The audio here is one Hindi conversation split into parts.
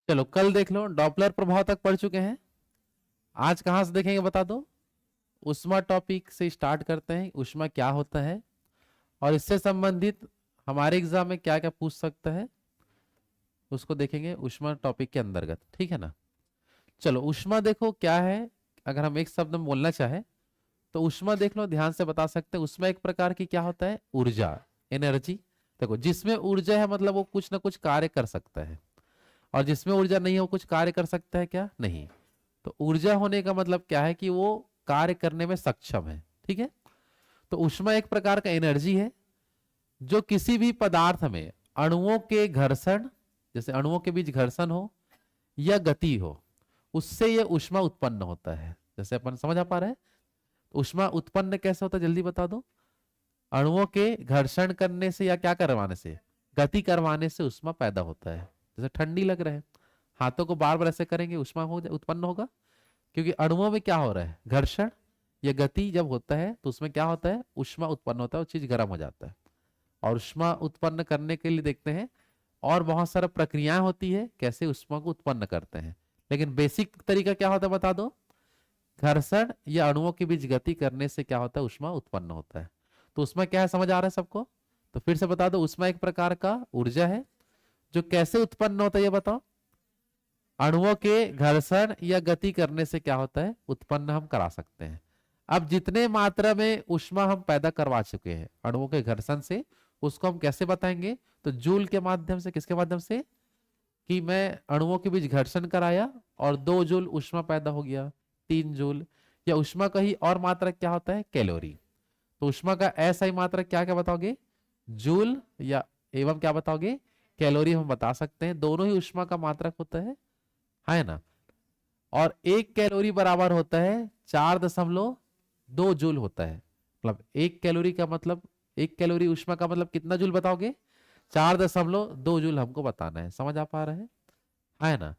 चलो कल देख लो, डॉपलर प्रभाव तक पढ़ चुके हैं। आज कहां से देखेंगे बता दो। उष्मा टॉपिक से स्टार्ट करते हैं, उष्मा क्या होता है और इससे संबंधित हमारे एग्जाम में क्या क्या पूछ सकता है उसको देखेंगे उष्मा टॉपिक के अंतर्गत, ठीक है ना। चलो उष्मा देखो क्या है, अगर हम एक शब्द में बोलना चाहे तो उष्मा देख लो, ध्यान से बता सकते हैं। उष्मा एक प्रकार की क्या होता है, ऊर्जा, एनर्जी। देखो जिसमें ऊर्जा है मतलब वो कुछ ना कुछ कार्य कर सकता है, और जिसमें ऊर्जा नहीं है वो कुछ कार्य कर सकता है क्या, नहीं। तो ऊर्जा होने का मतलब क्या है कि वो कार्य करने में सक्षम है, ठीक है। तो ऊष्मा एक प्रकार का एनर्जी है जो किसी भी पदार्थ में अणुओं के घर्षण, जैसे अणुओं के बीच घर्षण हो या गति हो, उससे यह ऊष्मा उत्पन्न होता है। जैसे अपन समझ आ पा रहे हैं, ऊष्मा उत्पन्न कैसे होता है जल्दी बता दो। अणुओं के घर्षण करने से या क्या करवाने से, गति करवाने से ऊष्मा पैदा होता है। जैसे ठंडी लग रहा है, हाथों को बार बार ऐसे करेंगे ऊष्मा हो उत्पन्न होगा, क्योंकि अणुओं में क्या हो रहा है, घर्षण या गति जब होता है तो उसमें क्या होता है, ऊष्मा उत्पन्न होता है, वो चीज गर्म हो जाता है। और ऊष्मा उत्पन्न करने के लिए देखते हैं और बहुत सारा प्रक्रियाएं होती है कैसे ऊष्मा को उत्पन्न करते हैं, लेकिन बेसिक तरीका क्या होता है बता दो। घर्षण या अणुओं के बीच गति करने से क्या होता है, ऊष्मा उत्पन्न होता है। तो उसमें क्या है, समझ आ रहा है सबको। तो फिर से बता दो, उसमें एक प्रकार का ऊर्जा है जो कैसे उत्पन्न होता है ये बताओ। अणुओं के घर्षण या गति करने से क्या होता है, उत्पन्न हम करा सकते हैं। अब जितने मात्रा में ऊष्मा हम पैदा करवा चुके हैं अणुओं के घर्षण से, उसको हम कैसे बताएंगे, तो जूल के माध्यम से। किसके माध्यम से, कि मैं अणुओं के बीच घर्षण कराया और 2 जूल ऊष्मा पैदा हो गया, 3 जूल। या ऊष्मा का ही और मात्रा क्या होता है, कैलोरी। तो ऊष्मा का ऐसा ही मात्रा क्या क्या बताओगे, जूल या एवं क्या बताओगे, कैलोरी हम बता सकते हैं। दोनों ही ऊष्मा का मात्रक होता है ना। और 1 कैलोरी बराबर होता है 4.2 जूल होता है। मतलब 1 कैलोरी का मतलब, 1 कैलोरी ऊष्मा का मतलब कितना जूल बताओगे, 4.2 जूल हमको बताना है। समझ आ पा रहे हैं, है ना।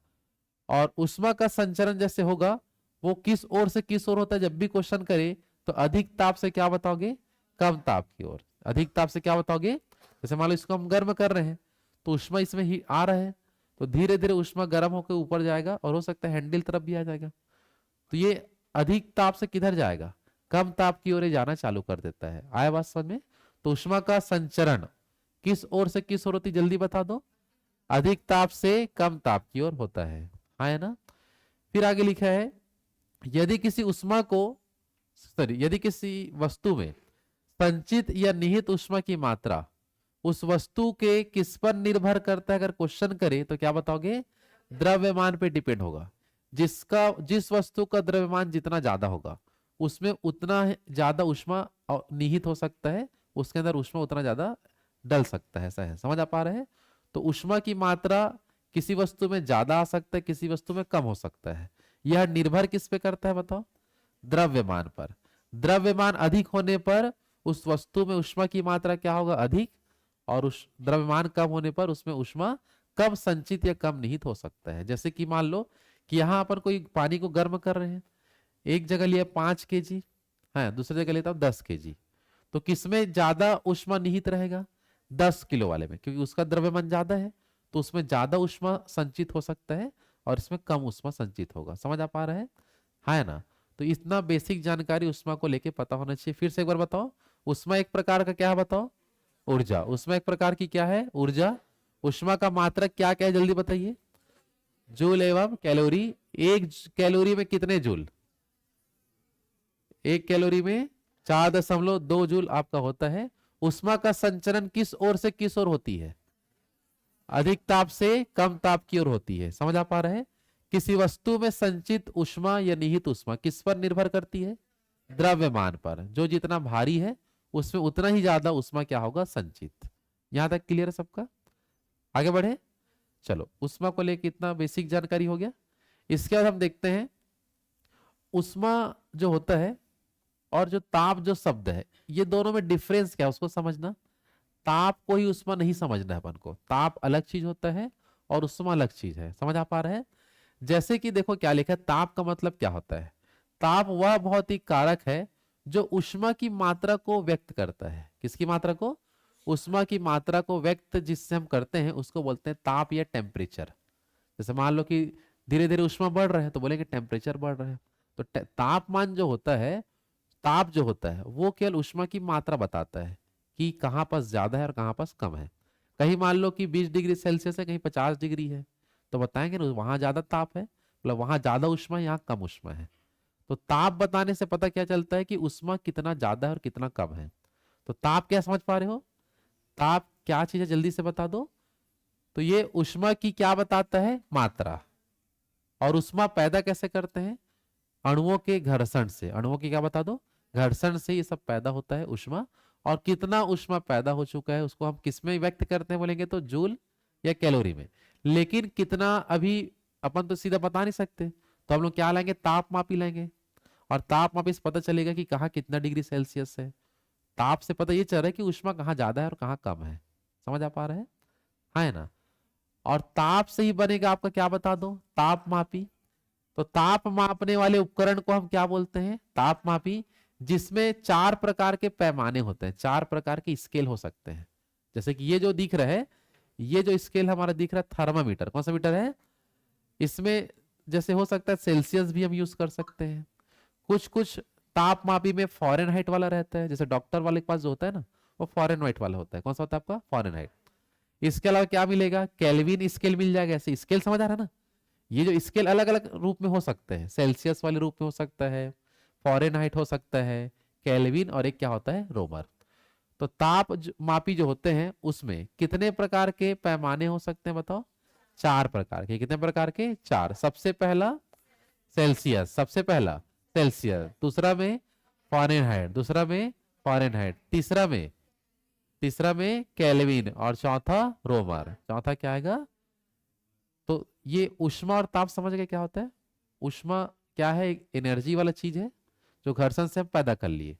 और ऊष्मा का संचरण जैसे होगा, वो किस ओर से किस ओर होता है, जब भी क्वेश्चन करे तो अधिक ताप से क्या बताओगे, कम ताप की ओर। अधिक ताप से क्या बताओगे, जैसे मान लो इसको हम गर्म कर रहे हैं तो ऊष्मा इसमें ही आ रहा है, तो धीरे धीरे ऊष्मा गर्म होकर ऊपर जाएगा और हो सकता है हैंडल तरफ भी आ जाएगा। तो ये अधिक ताप से किधर जाएगा, कम ताप की ओर जाना चालू कर देता है। आया बात समझ में। तो ऊष्मा का संचरण किस ओर से किस ओर होती, जल्दी बता दो। अधिक ताप से कम ताप की ओर होता है ना। फिर आगे लिखा है, यदि किसी ऊष्मा को, सॉरी, यदि किसी वस्तु में संचित या निहित ऊष्मा की मात्रा उस वस्तु के किस पर निर्भर करता है, अगर क्वेश्चन करे तो क्या बताओगे, द्रव्यमान पे डिपेंड होगा। जिस वस्तु का द्रव्यमान जितना ज्यादा होगा उसमें उतना ज्यादा ऊष्मा निहित हो सकता है, उसके अंदर ऊष्मा उतना ज्यादा डल सकता है। ऐसा है, समझ आ पा रहे हैं। तो ऊष्मा की मात्रा किसी वस्तु में ज्यादा आ सकता है, किसी वस्तु में कम हो सकता है। यह निर्भर किस पे करता है बताओ, द्रव्यमान पर। द्रव्यमान अधिक होने पर उस वस्तु में ऊष्मा की मात्रा क्या होगा, अधिक। और उस द्रव्यमान कम होने पर उसमें ऊष्मा कम संचित या कम निहित हो सकता है। जैसे कि मान लो कि यहां अपन कोई पानी को गर्म कर रहे हैं, एक जगह लिया 5 kg है, दूसरी जगह लेता हूं 10 kg। तो किसमें ज्यादा ऊष्मा निहित रहेगा, 10 किलो वाले में, क्योंकि उसका द्रव्यमान ज्यादा है तो उसमें ज्यादा ऊष्मा संचित हो सकता है और इसमें कम ऊष्मा संचित होगा। समझ आ पा रहे हैं, है ना। तो इतना बेसिक जानकारी ऊष्मा को लेके पता होना चाहिए। फिर से एक बार बताओ, ऊष्मा एक प्रकार का क्या है बताओ, ऊर्जा। ऊष्मा एक प्रकार की क्या है, ऊर्जा। ऊष्मा का मात्रक क्या क्या है जल्दी बताइए, जूल एवं कैलोरी। 1 कैलोरी में कितने जूल, 1 कैलोरी में 4.2 जूल आपका होता है। ऊष्मा का संचरण किस ओर से किस ओर होती है, अधिक ताप से कम ताप की ओर होती है। समझ आ पा रहे हैं। किसी वस्तु में संचित ऊष्मा या निहित ऊष्मा किस पर निर्भर करती है, द्रव्यमान पर। जो जितना भारी है उसमें उतना ही ज्यादा ऊष्मा क्या होगा, संचित। यहां तक क्लियर है सबका, आगे बढ़े। चलो ऊष्मा को लेकर इतना बेसिक जानकारी हो गया। इसके बाद हम देखते हैं ऊष्मा जो होता है और जो ताप जो शब्द है, ये दोनों में डिफरेंस क्या है उसको समझना। ताप को ही ऊष्मा नहीं समझना है अपन को, ताप अलग चीज होता है और ऊष्मा अलग चीज है। समझ आ पा रहे हैं। जैसे कि देखो क्या लिखा है, ताप का मतलब क्या होता है, ताप वह भौतिक कारक है जो ऊष्मा की मात्रा को व्यक्त करता है। किसकी मात्रा को, ऊष्मा की मात्रा को व्यक्त जिससे हम करते हैं उसको बोलते हैं ताप या टेम्परेचर। जैसे मान लो कि धीरे धीरे ऊष्मा बढ़ रहा है तो बोलेंगे टेम्परेचर बढ़ रहा है। तो तापमान जो होता है, ताप जो होता है वो केवल ऊष्मा की मात्रा बताता है कि कहाँ पास ज्यादा है और कहाँ पास कम है। कहीं मान लो कि 20 डिग्री सेल्सियस है, कहीं 50 डिग्री है, तो बताएंगे ना वहां ज्यादा ताप है, मतलब वहां ज्यादा ऊष्मा है, यहाँ कम ऊष्मा है। तो ताप बताने से पता क्या चलता है कि ऊष्मा कितना ज्यादा है और कितना कम है। तो ताप क्या समझ पा रहे हो? ताप क्या चीज है, जल्दी से बता दो। तो ये ऊष्मा की क्या बताता है? मात्रा। और ऊष्मा पैदा कैसे करते हैं? अणुओं के घर्षण से। अणुओं की क्या बता दो? घर्षण से ये सब पैदा होता है ऊष्मा। और कितना ऊष्मा पैदा हो चुका है उसको हम किस में व्यक्त करते हैं बोलेंगे तो जूल या कैलोरी में। लेकिन कितना अभी अपन तो सीधा बता नहीं सकते, तो हम लोग क्या लाएंगे? तापमापी लाएंगे। और तापमापी से पता चलेगा कि कहाँ कितना डिग्री सेल्सियस है। ताप से पता ये चल रहा है कि ऊष्मा कहाँ ज्यादा है और कहाँ कम है। समझ आ पा रहा है? हाँ है ना? और ताप से ही बनेगा आपका क्या बता दो? तापमापी। तो ताप मापने वाले उपकरण को हम क्या बोलते हैं? तापमापी। जिसमें 4 प्रकार के पैमाने होते हैं, 4 प्रकार के स्केल हो सकते हैं। जैसे कि ये जो दिख रहा है, ये जो स्केल हमारा दिख रहा है थर्मामीटर, कौन सा मीटर है? इसमें जैसे हो सकता है सेल्सियस भी हम यूज कर सकते हैं। कुछ कुछ तापमापी में फॉरेनहाइट वाला रहता है, जैसे डॉक्टर वाले के पास जो होता है ना, वो फॉरेनहाइट वाला होता है। कौन सा होता है आपका? फॉरेनहाइट। इसके अलावा क्या मिलेगा? केल्विन स्केल मिल जाएगा। ऐसे स्केल समझ आ रहा है ना? ये जो स्केल अलग अलग रूप में हो सकते हैं, सेल्सियस वाले रूप में हो सकता है, फॉरेनहाइट हो सकता है, केल्विन, और एक क्या होता है? रोमर। तो मापी जो होते हैं उसमें कितने प्रकार के पैमाने हो सकते हैं बताओ? 4 प्रकार के। कितने प्रकार के? 4। सबसे पहला सेल्सियस, सबसे पहला सेल्सियस, दूसरा में फॉरेनहाइट, दूसरा में फॉरेनहाइट, तीसरा में केल्विन, और चौथा रोमर। चौथा क्या आएगा? तो ये ऊष्मा और ताप समझ गए क्या होता है? ऊष्मा क्या है? एक एनर्जी वाला चीज है जो घर्षण से हम पैदा कर लिए।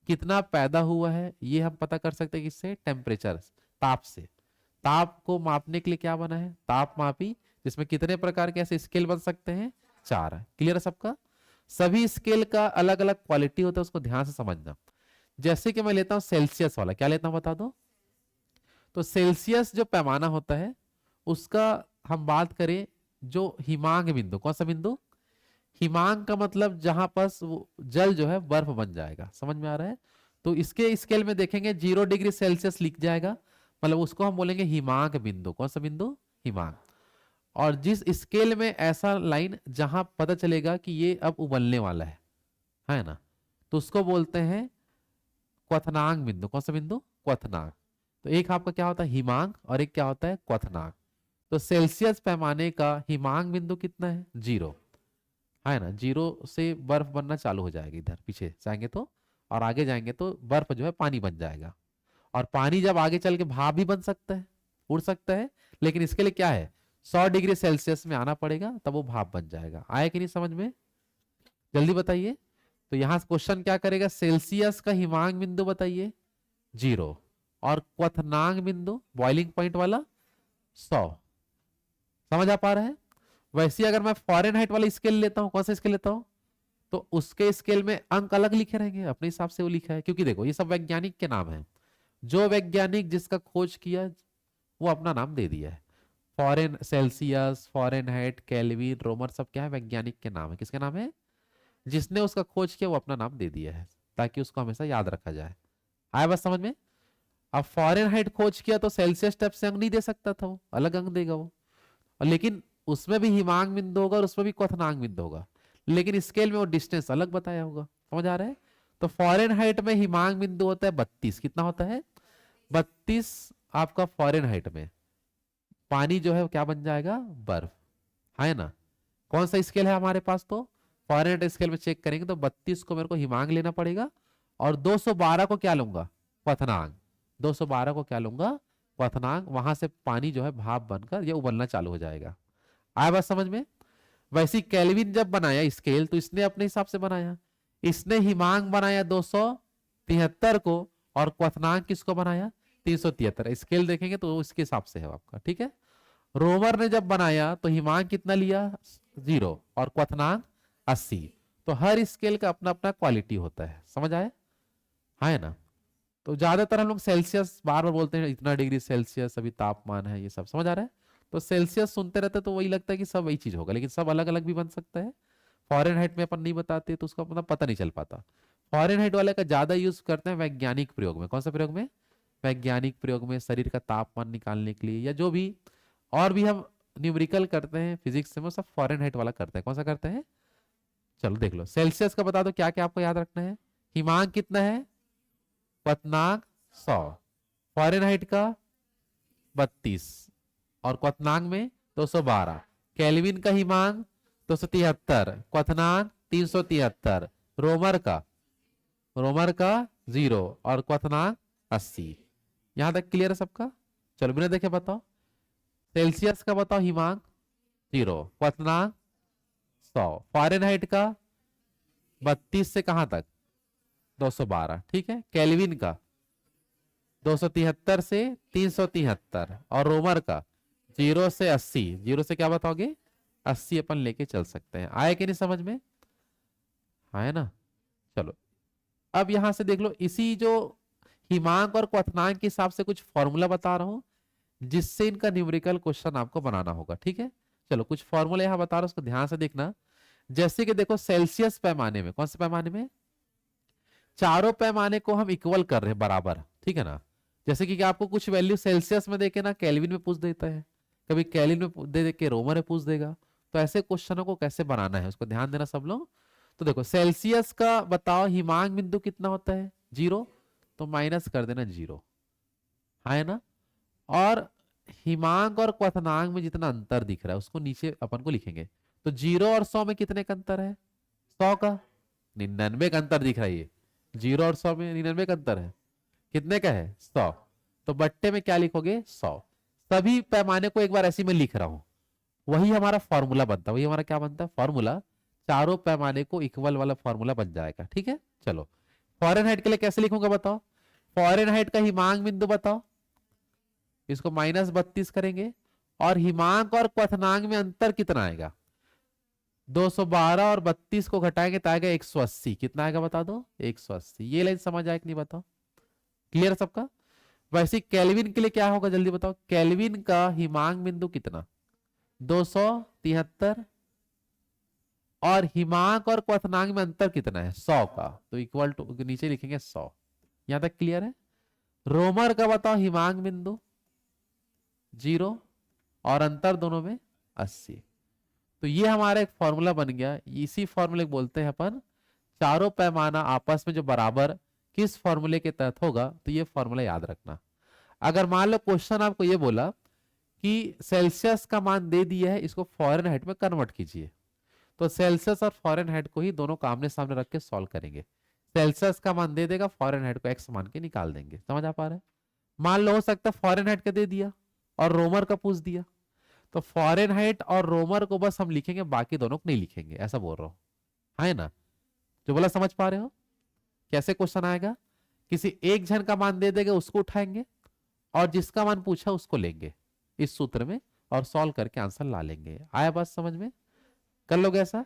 कितना पैदा हुआ है ये हम पता कर सकते हैं किससे? टेम्परेचर, ताप से। ताप को मापने के लिए क्या बना है? ताप मापी, जिसमें कितने प्रकार के ऐसे स्केल बन सकते हैं? 4 है। क्लियर है सबका? सभी स्केल का अलग अलग क्वालिटी होता है, उसको ध्यान से समझना। जैसे कि मैं लेता हूं सेल्सियस वाला, क्या लेता हूं बता दो? तो सेल्सियस जो पैमाना होता है उसका हम बात करें, जो हिमांक बिंदु, कौन सा बिंदु? हिमांक का मतलब जहां पर जल जो है बर्फ बन जाएगा। समझ में आ रहा है? तो इसके स्केल में देखेंगे 0 डिग्री सेल्सियस लिख जाएगा, मतलब उसको हम बोलेंगे हिमांक बिंदु। कौन सा बिंदु? हिमांक। और जिस स्केल में ऐसा लाइन जहां पता चलेगा कि ये अब उबलने वाला है ना, तो उसको बोलते हैं क्वथनांक बिंदु। कौन सा बिंदु? क्वथनांक। तो एक आपका क्या होता है? हिमांक, और एक क्या होता है? क्वथनांक। तो सेल्सियस पैमाने का हिमांक बिंदु कितना है? 0 है ना। 0 से बर्फ बनना चालू हो जाएगी, इधर पीछे जाएंगे तो, और आगे जाएंगे तो बर्फ जो है पानी बन जाएगा। और पानी जब आगे चल के भाप भी बन सकता है, उड़ सकता है, लेकिन इसके लिए क्या है? 100 डिग्री सेल्सियस में आना पड़ेगा, तब वो भाप बन जाएगा। आया कि नहीं समझ में? जल्दी बताइए। तो यहां क्वेश्चन क्या करेगा? सेल्सियस का हिमांक बिंदु बताइए, 0, और क्वथनांक बिंदु बॉइलिंग पॉइंट वाला 100। समझ आ पा रहा है? वैसे ही अगर मैं फॉरेनहाइट वाला स्केल लेता हूं, कौन सा स्केल लेता हूं, तो उसके स्केल में अंक अलग लिखे रहेंगे, अपने हिसाब से वो लिखा है। क्योंकि देखो ये सब वैज्ञानिक के नाम है, जो वैज्ञानिक जिसका खोज किया वो अपना नाम दे दिया है। सेल्सियस, फॉरेनहाइट, केल्विन, रोमर, सब क्या है? वैज्ञानिक के नाम है। किसके नाम है? जिसने उसका खोज किया वो अपना नाम दे दिया है, ताकि उसको हमेशा याद रखा जाए। आया बस समझ में? अब फॉरेनहाइट खोज किया तो सेल्सियस टाइप से अंक नहीं दे सकता था, वो अलग अंक देगा वो। और लेकिन उसमें भी हिमांक बिंदु होगा और उसमें भी क्वथनांक बिंदु होगा, लेकिन स्केल में वो डिस्टेंस अलग बताया होगा। समझ आ रहा है? तो फॉरेनहाइट में हिमांक बिंदु होता है 32। कितना होता है? 32। आपका फॉरेनहाइट में पानी जो है वो क्या बन जाएगा? बर्फ, है ना। कौन सा स्केल है हमारे पास? तो फॉरेनहाइट स्केल में चेक करेंगे तो 32 को मेरे को हिमांक लेना पड़ेगा, और 212 को क्या लूंगा? क्वथनांक। 212 को क्या लूंगा? क्वथनांक। वहां से पानी जो है भाप बनकर ये उबलना चालू हो जाएगा। आया बात समझ में? वैसे केल्विन जब बनाया स्केल तो इसने अपने हिसाब से बनाया, इसने हिमांक बनाया 273 को, और क्वथनांक किसको बनाया? 373। स्केल देखेंगे तो इसके हिसाब से है आपका, ठीक है। रोमर ने जब बनाया तो हिमांक कितना लिया? 0, और क्वथनांक 80। तो हर स्केल का अपना अपना क्वालिटी होता है। समझ आया? है ना। तो ज्यादातर हम लोग सेल्सियस बार बार बोलते हैं, इतना डिग्री सेल्सियस अभी तापमान है, ये सब समझ आ रहा है। तो सेल्सियस सुनते रहते तो वही लगता है कि सब वही चीज होगा, लेकिन सब अलग अलग भी बन सकता है। फॉरेनहाइट में अपन नहीं बताते तो उसका मतलब पता नहीं चल पाता। फॉरेनहाइट वाले का ज्यादा यूज करते हैं वैज्ञानिक प्रयोग में। कौन सा प्रयोग में? वैज्ञानिक प्रयोग में, शरीर का तापमान निकालने के लिए, या जो भी और भी हम न्यूमेरिकल करते हैं फिजिक्स में, सब फॉरेनहाइट वाला करते हैं। कौन सा करते हैं? चलो देख लो, सेल्सियस का बता दो क्या क्या आपको याद रखना है। हिमांक कितना है? क्वथनांक 100। फॉरेनहाइट का 32, और क्वथनांक में 212। केल्विन का हिमांक 273, क्वथनांक 373। रोमर का 0 और क्वथनांक 80। यहां तक क्लियर है सबका? चलो बिना देखे बताओ, सेल्सियस का बताओ हिमांक 0, क्वथनांक 100। फॉरेनहाइट का 32 से कहां तक? 212, ठीक है। केल्विन का 273 से 373, और रोमर का 0 से 80। 0 से क्या बताओगे? 80 अपन लेके चल सकते हैं। आए कि नहीं समझ में? आए ना? चलो अब यहां से देख लो, इसी जो हिमांक और क्वथनांक के हिसाब से कुछ फॉर्मूला बता रहा हूं, जिससे इनका न्यूमेरिकल क्वेश्चन आपको बनाना होगा, ठीक है। चलो कुछ फॉर्मूला यहां बता रहा हूं, उसको ध्यान से देखना। जैसे कि देखो, सेल्सियस पैमाने में, कौन से पैमाने में? चारों पैमाने को हम इक्वल कर रहे हैं, बराबर, ठीक है ना। जैसे कि आपको कुछ वैल्यू सेल्सियस में देके ना केल्विन में पूछ देता है, कभी केल्विन में दे के रोमर में पूछ देगा। तो ऐसे क्वेश्चनों को कैसे बनाना है उसको ध्यान देना सब लोग। तो देखो, सेल्सियस का बताओ हिमांक बिंदु कितना होता है? 0, तो माइनस कर देना 0, है ना। और हिमांक और क्वथनांक में जितना अंतर दिख रहा है उसको नीचे अपन को लिखेंगे। तो 0 और 100 में कितने का अंतर है? 100 का। 99 का अंतर दिख रहा है। ये 0 और 100 में 99 का अंतर है। कितने का है? 100। तो बट्टे में क्या लिखोगे? 100। सभी पैमाने को एक बार ऐसे में लिख रहा हूं, वही हमारा फॉर्मूला बनता है। वही हमारा क्या बनता है? फॉर्मूला। चारों पैमाने को इक्वल वाला फॉर्मूला बन जाएगा, ठीक है। चलो फॉरेनहाइट के लिए कैसे लिखूंगा बताओ? फॉरेनहाइट का हिमांक बिंदु बताओ, इसको -32 करेंगे, और हिमांक और क्वथनांक में अंतर कितना आएगा? 212, और 32 को घटाएंगे तो आएगा 180। कितना आएगा बता दो? 180। ये लाइन समझ आए कि नहीं बताओ? क्लियर सबका? वैसे केल्विन के लिए क्या होगा जल्दी बताओ? केल्विन का हिमांक बिंदु कितना? 273, और हिमांक और क्वथनांक में अंतर कितना है? 100 का। तो इक्वल टू नीचे लिखेंगे 100। यहां तक क्लियर है? रोमर का बताओ हिमांक बिंदु 0, और अंतर दोनों में 80। तो ये हमारा एक फॉर्मूला बन गया। इसी फॉर्मूले को बोलते हैं अपन चारों पैमाना आपस में जो बराबर, किस फॉर्मूले के तहत होगा, तो ये फॉर्मूला याद रखना। अगर मान लो क्वेश्चन आपको ये बोला कि सेल्सियस का मान दे दिया है, इसको फॉरेनहाइट में कन्वर्ट कीजिए, तो सेल्सियस और फॉरेनहाइट को ही दोनों को आमने सामने रख के सॉल्व करेंगे। सेल्सियस का मान दे देगा, फॉरेनहाइट को एक्स मान के निकाल देंगे। समझ आ पा रहा है? मान लो हो सकता है फॉरेनहाइट का दे दिया और रोमर का पूछ दिया, तो फॉरेनहाइट और रोमर को बस हम लिखेंगे, बाकी दोनों को नहीं लिखेंगे, ऐसा बोल रहा हूं, है ना। जो बोला समझ पा रहे हो? कैसे क्वेश्चन आएगा? किसी एक जन का मान दे देगा, उसको उठाएंगे, और जिसका मान पूछा उसको लेंगे इस सूत्र में, और सॉल्व करके आंसर ला लेंगे। आया बात समझ में? कर लोगे ऐसा?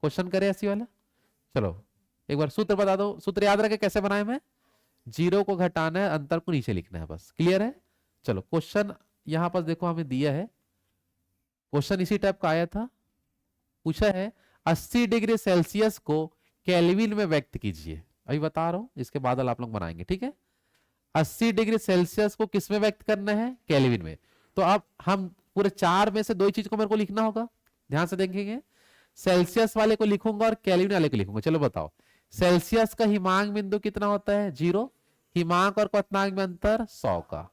क्वेश्चन करे ऐसी वाला? चलो एक बार सूत्र बता दो। सूत्र याद रखे कैसे बनाए? मैं 0 को घटाना है, अंतर को नीचे लिखना है, बस। क्लियर है? चलो क्वेश्चन यहां पर देखो हमें दिया है, क्वेश्चन इसी टाइप का आया था। पूछा है 80 डिग्री सेल्सियस को केल्विन में व्यक्त कीजिए। अभी बता रहा हूं, इसके बादल आप लोग बनाएंगे, ठीक है। 80 डिग्री सेल्सियस को किस में व्यक्त करना है? केल्विन में। तो अब हम पूरे 4 में से 2 ही चीज को मेरे को लिखना होगा। ध्यान से देखेंगे, सेल्सियस वाले को लिखूंगा और केल्विन वाले को लिखूंगा। चलो बताओ, सेल्सियस का हिमांक बिंदु कितना होता है? 0। हिमांक और क्वथनांक में अंतर 100 का।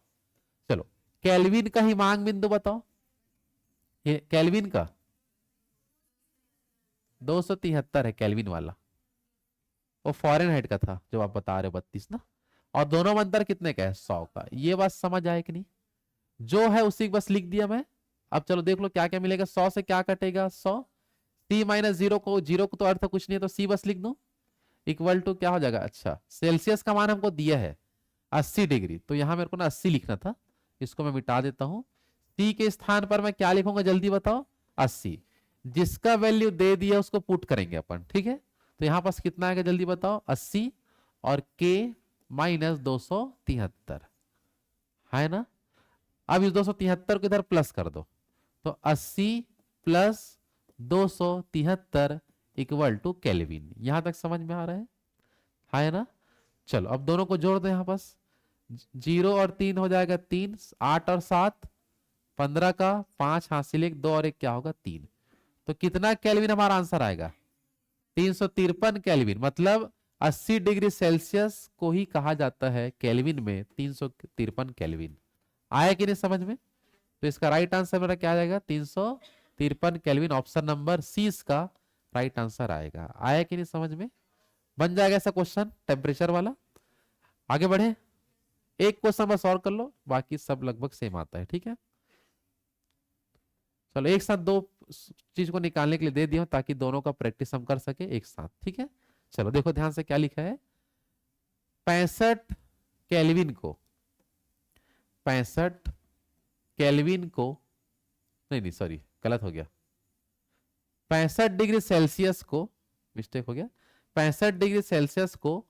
चलो केल्विन का हिमांक बिंदु बताओ। ये केल्विन का 273 है, केल्विन वाला। वो फॉरेनहाइट का था जो आप बता रहे हो 32 ना, और दोनों में अंतर कितने का है? 100 का। ये बात समझ आए कि नहीं? जो है उसी को बस लिख दिया मैं। अब चलो देख लो क्या क्या मिलेगा। 100 से क्या कटेगा? 100। सी माइनस 0 को, 0 को तो अर्थ कुछ नहीं है, तो सी बस लिख दो। इक्वल टू क्या हो जाएगा? अच्छा, सेल्सियस का मान हमको दिया है 80 डिग्री, तो यहां मेरे को ना 80 लिखना था, इसको मैं मिटा देता हूं। सी के स्थान पर मैं क्या लिखूंगा जल्दी बताओ? 80। जिसका वैल्यू दे दिया उसको पुट करेंगे अपन, ठीक है। तो यहां पास कितना आएगा जल्दी बताओ? 80 और के -273, है ना। अब इस 273 को इधर प्लस कर दो, तो 80 प्लस 273 इक्वल टू केल्विन। यहां तक समझ में आ रहा है? हाँ है ना? चलो अब दोनों को जोड़ दो यहां पास, 0 और 3 हो जाएगा 3, 8 और 7 15 का 5 हासिल 1 2 और 1 क्या होगा 3। तो कितना केल्विन हमारा आंसर आएगा? 353 केल्विन। मतलब 80 डिग्री सेल्सियस को ही कहा जाता है केल्विन में 353 केल्विन। आया कि नहीं समझ में? तो इसका राइट आंसर मेरा क्या आ जाएगा? 353 केल्विन। ऑप्शन नंबर सी इसका राइट आंसर आएगा। आया कि नहीं समझ में? बन जाएगा ऐसा क्वेश्चन टेम्परेचर वाला। आगे बढ़े, एक क्वेश्चन बस और कर लो, बाकी सब लगभग सेम आता है। ठीक है, चलो एक साथ दो चीज को निकालने के लिए दे दिया हूं ताकि दोनों का प्रैक्टिस हम कर सके एक साथ। ठीक है, चलो देखो ध्यान से क्या लिखा है। 65 केल्विन को 65 केल्विन को नहीं नहीं सॉरी गलत हो गया, 65 डिग्री सेल्सियस को, मिस्टेक हो गया, 65 डिग्री सेल्सियस को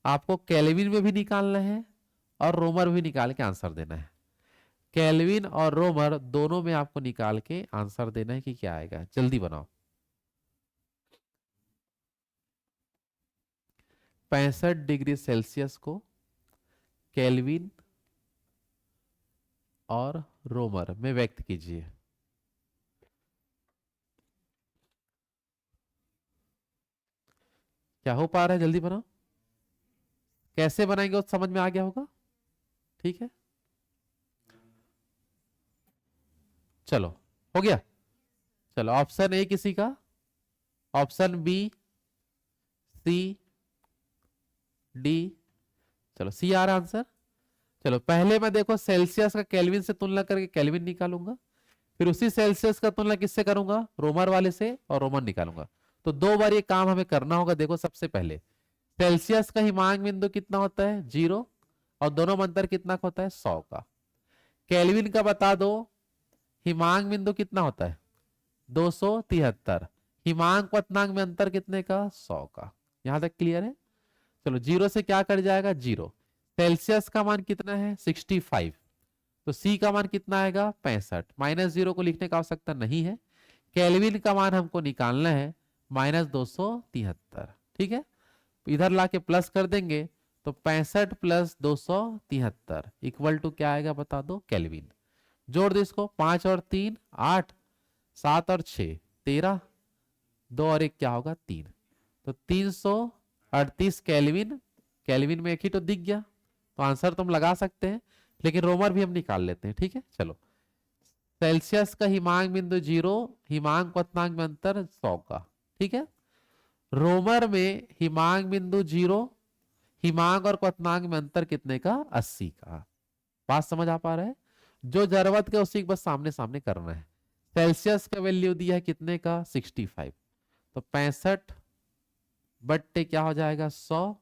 आपको केल्विन में भी निकालना है और रोमर भी निकाल के आंसर देना है। केल्विन और रोमर दोनों में आपको निकाल के आंसर देना है कि क्या आएगा। जल्दी बनाओ। 65 डिग्री सेल्सियस को केल्विन और रोमर में व्यक्त कीजिए। क्या हो पा रहा है? जल्दी बनाओ। कैसे बनाएंगे वो समझ में आ गया होगा। ठीक है, चलो हो गया। चलो ऑप्शन ए किसी का, ऑप्शन बी, सी, डी। चलो सी आ रहा आंसर। चलो पहले मैं देखो सेल्सियस का केल्विन से तुलना करके केल्विन निकालूंगा, फिर उसी सेल्सियस का तुलना किससे करूंगा? रोमर वाले से, और रोमन निकालूंगा। तो दो बार ये काम हमें करना होगा। देखो सबसे पहले सेल्सियस का हिमांक बिंदु कितना होता है? 0, और दोनों में अंतर कितना होता है? 100 का। केल्विन का बता दो, हिमांक बिंदु कितना होता है? 273। हिमांक क्वथनांक में अंतर कितने का? 100 का। यहां तक क्लियर है? चलो 0 से क्या कट जाएगा? 0। सेल्सियस का मान कितना है? 65। तो सी का मान कितना आएगा? 65। -0 को लिखने का आवश्यकता नहीं है। केल्विन का मान हमको निकालना है -273। ठीक है, इधर लाके प्लस कर देंगे तो 65 प्लस 273 इक्वल टू क्या आएगा बता दो? केल्विन। जोड़ दो इसको, 5 और 3 8, 7 और 6 13, 2 और 1 क्या होगा? 3। तो 338 केल्विन। केल्विन में एक ही तो दिख गया, तो आंसर तुम लगा सकते हैं, लेकिन रोमर भी हम निकाल लेते हैं। ठीक है, चलो सेल्सियस का हिमांक बिंदु 0, हिमांक क्वथनांक में अंतर 100 का। ठीक है, रोमर में हिमांक बिंदु 0, हिमांक और क्वथनांक में अंतर कितने का? 80 का। बात समझ आ पा रहा है? जो जरूरत के उसी को बस सामने सामने करना है। सेल्सियस का वैल्यू दिया है कितने का? 65। तो 65 बट्टे क्या हो जाएगा? 100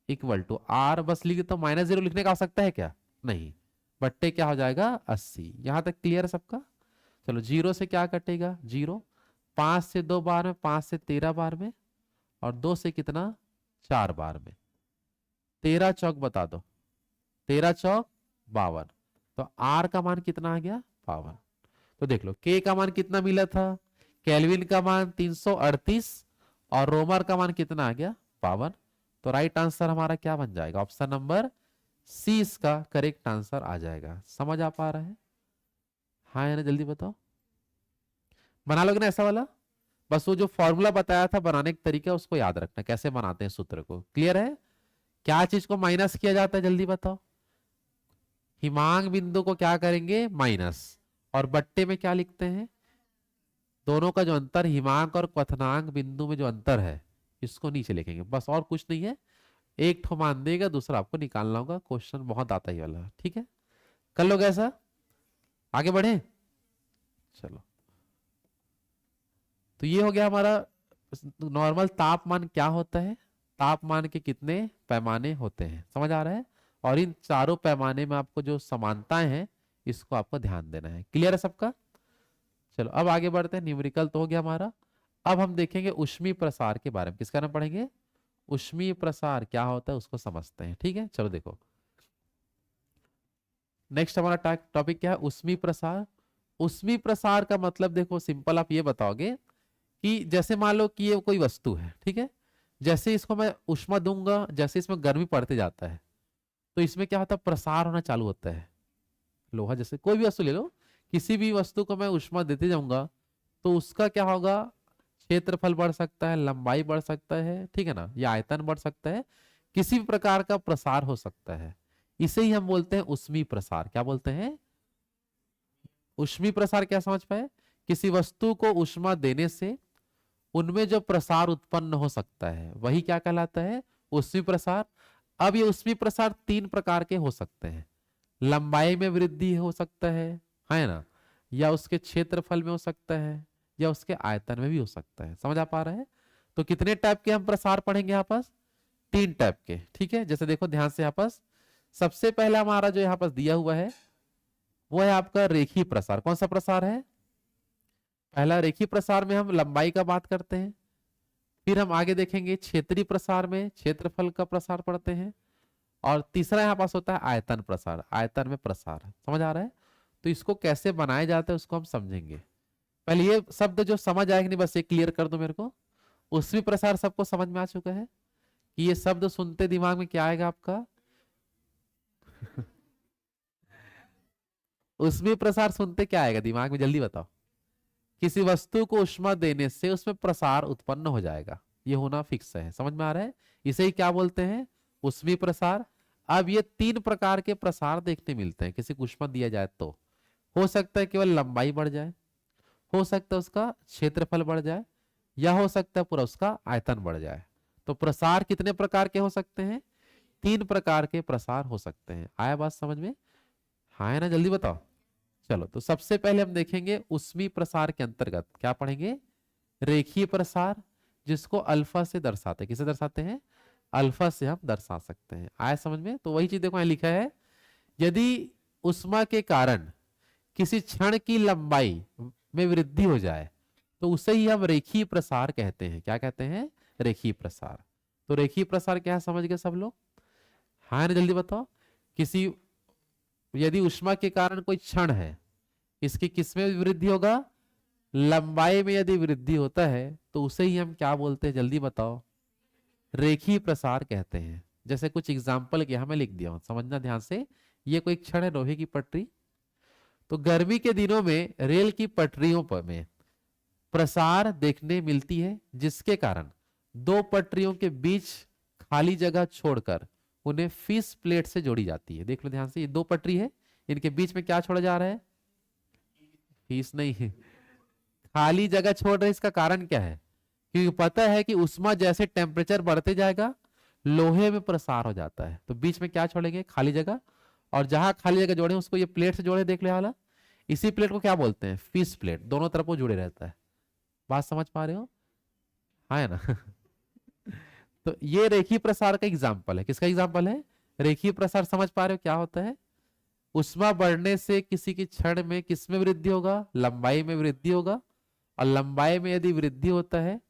इक्वल टू आर, बस लिख तो -0 लिखने का आवश्यकता है क्या? नहीं, बट्टे क्या हो जाएगा? 80। यहां तक क्लियर है सबका? चलो 0 से क्या कटेगा? 0। 5 से 2 बार में, 5 से 13 बार में, और 2 से कितना? 4 बार में। 13 चौक बता दो, 13 चौक 52। तो आर का मान कितना आ गया? 52। तो देख लो के का मान कितना मिला था? केल्विन का मान 338 और रोमर का मान कितना आ गया? 52। तो राइट आंसर हमारा क्या बन जाएगा? ऑप्शन नंबर सी इसका करेक्ट आंसर आ जाएगा। समझ आ पा रहा है? हाँ या ना? जल्दी बताओ। बना लोगे ना ऐसा वाला? बस वो जो फॉर्मूला बताया था बनाने का तरीका उसको याद रखना, कैसे बनाते हैं सूत्र को। क्लियर है? क्या चीज को माइनस किया जाता है? जल्दी बताओ। हिमांक बिंदु को क्या करेंगे? माइनस, और बट्टे में क्या लिखते हैं? दोनों का जो अंतर, हिमांक और क्वथनांक बिंदु में जो अंतर है, इसको नीचे लिखेंगे, बस और कुछ नहीं है। एक ठो मान देगा, दूसरा आपको निकालना होगा। क्वेश्चन बहुत आता ही वाला। ठीक है, कर लोगे ऐसा? आगे बढ़े, चलो। तो ये हो गया हमारा नॉर्मल तापमान क्या होता है, तापमान के कितने पैमाने होते हैं, समझ आ रहा है? और इन चारों पैमाने में आपको जो समानताएं हैं इसको आपको ध्यान देना है। क्लियर है सबका? चलो अब आगे बढ़ते हैं। न्यूमेरिकल तो हो गया हमारा। अब हम देखेंगे ऊष्मीय प्रसार के बारे में। किसका नाम पढ़ेंगे? ऊष्मीय प्रसार क्या होता है उसको समझते हैं। ठीक है, चलो देखो नेक्स्ट हमारा टॉपिक क्या है? उष्मी प्रसार। उष्मी प्रसार का मतलब देखो सिंपल, आप ये बताओगे कि जैसे मान लो कि ये कोई वस्तु है, ठीक है, जैसे इसको मैं उष्मा दूंगा, जैसे इसमें गर्मी पड़ते जाता है तो इसमें क्या होता है? प्रसार होना चालू होता है। लोहा, जैसे कोई भी वस्तु ले लो, किसी भी वस्तु को मैं उष्मा देते जाऊंगा तो उसका क्या होगा? क्षेत्रफल बढ़ सकता है, लंबाई बढ़ सकता है, ठीक है ना, या आयतन बढ़ सकता है, किसी भी प्रकार का प्रसार हो सकता है। इसे ही हम बोलते हैं उष्मी प्रसार। क्या बोलते हैं? उष्मी प्रसार। क्या समझ पाए? किसी वस्तु को उष्मा देने से उनमें जो प्रसार उत्पन्न हो सकता है वही क्या कहलाता है? उष्मी प्रसार। अब ये उष्मी प्रसार तीन प्रकार के हो सकते हैं। लंबाई में वृद्धि हो सकता है ना, या उसके क्षेत्रफल में हो सकता है, या उसके आयतन में भी हो सकता है। समझ आ पा रहा है? तो कितने टाइप के हम प्रसार पढ़ेंगे यहाँ पास? तीन टाइप के, ठीक है। जैसे देखो ध्यान से यहाँ पास, सबसे पहला हमारा जो यहाँ पास दिया हुआ है वो है आपका रेखीय प्रसार। कौन सा प्रसार है? पहला रेखीय प्रसार में हम लंबाई का बात करते हैं, फिर हम आगे देखेंगे क्षेत्रीय प्रसार में क्षेत्रफल का प्रसार पढ़ते हैं, और तीसरा यहाँ पास होता है आयतन प्रसार, आयतन में प्रसार। समझ आ रहा है? तो इसको कैसे बनाया जाता है उसको हम समझेंगे। पहले ये शब्द जो समझ आएगा नहीं, बस ये क्लियर कर दो मेरे को। उष्मी प्रसार सबको समझ में आ चुका है कि ये शब्द सुनते दिमाग में क्या आएगा आपका? उष्मी प्रसार सुनते क्या आएगा दिमाग में, जल्दी बताओ। किसी वस्तु को उष्मा देने से उसमें प्रसार उत्पन्न हो जाएगा, ये होना फिक्स है। समझ में आ रहा है? इसे ही क्या बोलते हैं? उष्मी प्रसार। अब ये तीन प्रकार के प्रसार देखने मिलते हैं किसी को उष्मा दिया जाए तो। हो सकता है केवल लंबाई बढ़ जाए, हो सकता है उसका क्षेत्रफल बढ़ जाए, या हो सकता है पूरा उसका आयतन बढ़ जाए। तो प्रसार कितने प्रकार के हो सकते हैं? तीन प्रकार के प्रसार हो सकते हैं। आया बात समझ में? हाँ है ना? जल्दी बताओ। चलो, तो सबसे पहले हम देखेंगे उष्मी प्रसार के अंतर्गत क्या पढ़ेंगे? रेखीय प्रसार, जिसको अल्फा से दर्शाते हैं। किसे दर्शाते हैं? अल्फा से हम दर्शा सकते हैं। आया समझ में? तो वही चीज देखो यहाँ लिखा है, यदि उष्मा के कारण किसी क्षण की लंबाई में वृद्धि हो जाए तो उसे ही हम रेखीय प्रसार कहते हैं। क्या कहते हैं? रेखीय प्रसार। तो रेखीय प्रसार क्या है, समझ गए सब लोग? हाँ ना? जल्दी बताओ। किसी, यदि उष्मा के कारण कोई क्षण है, इसकी किसमें वृद्धि होगा? लंबाई में यदि वृद्धि होता है तो उसे ही हम क्या बोलते हैं, जल्दी बताओ? रेखीय प्रसार कहते हैं। जैसे कुछ एग्जाम्पल के हमें लिख दिया हूं, समझना ध्यान से। ये कोई क्षण है, लोहे की पटरी। तो गर्मी के दिनों में रेल की पटरियों पर में प्रसार देखने मिलती है, जिसके कारण दो पटरियों के बीच खाली जगह छोड़कर उन्हें फीस प्लेट से जोड़ी जाती है। देख लो ध्यान से, ये दो पटरी है, इनके बीच में क्या छोड़ा जा रहा है? फीस नहीं है, खाली जगह छोड़ रहे। इसका कारण क्या है? क्योंकि पता है कि उष्मा जैसे टेम्परेचर बढ़ते जाएगा लोहे में प्रसार हो जाता है, तो बीच में क्या छोड़ेंगे? खाली जगह। और जहां खाली जगह जोड़े उसको ये प्लेट से जोड़े, देख ले वाला। इसी प्लेट को क्या बोलते हैं? Fees plate. दोनों तरफ वो जुड़े रहता है। बात समझ पा रहे हो? हाँ है ना? तो ये रेखीय प्रसार का एग्जाम्पल है। किसका एग्जाम्पल है? रेखीय प्रसार। समझ पा रहे हो क्या होता है? उष्मा बढ़ने से किसी की क्षण में किसमें वृद्धि होगा? लंबाई में वृद्धि होगा। और लंबाई में यदि वृद्धि होता है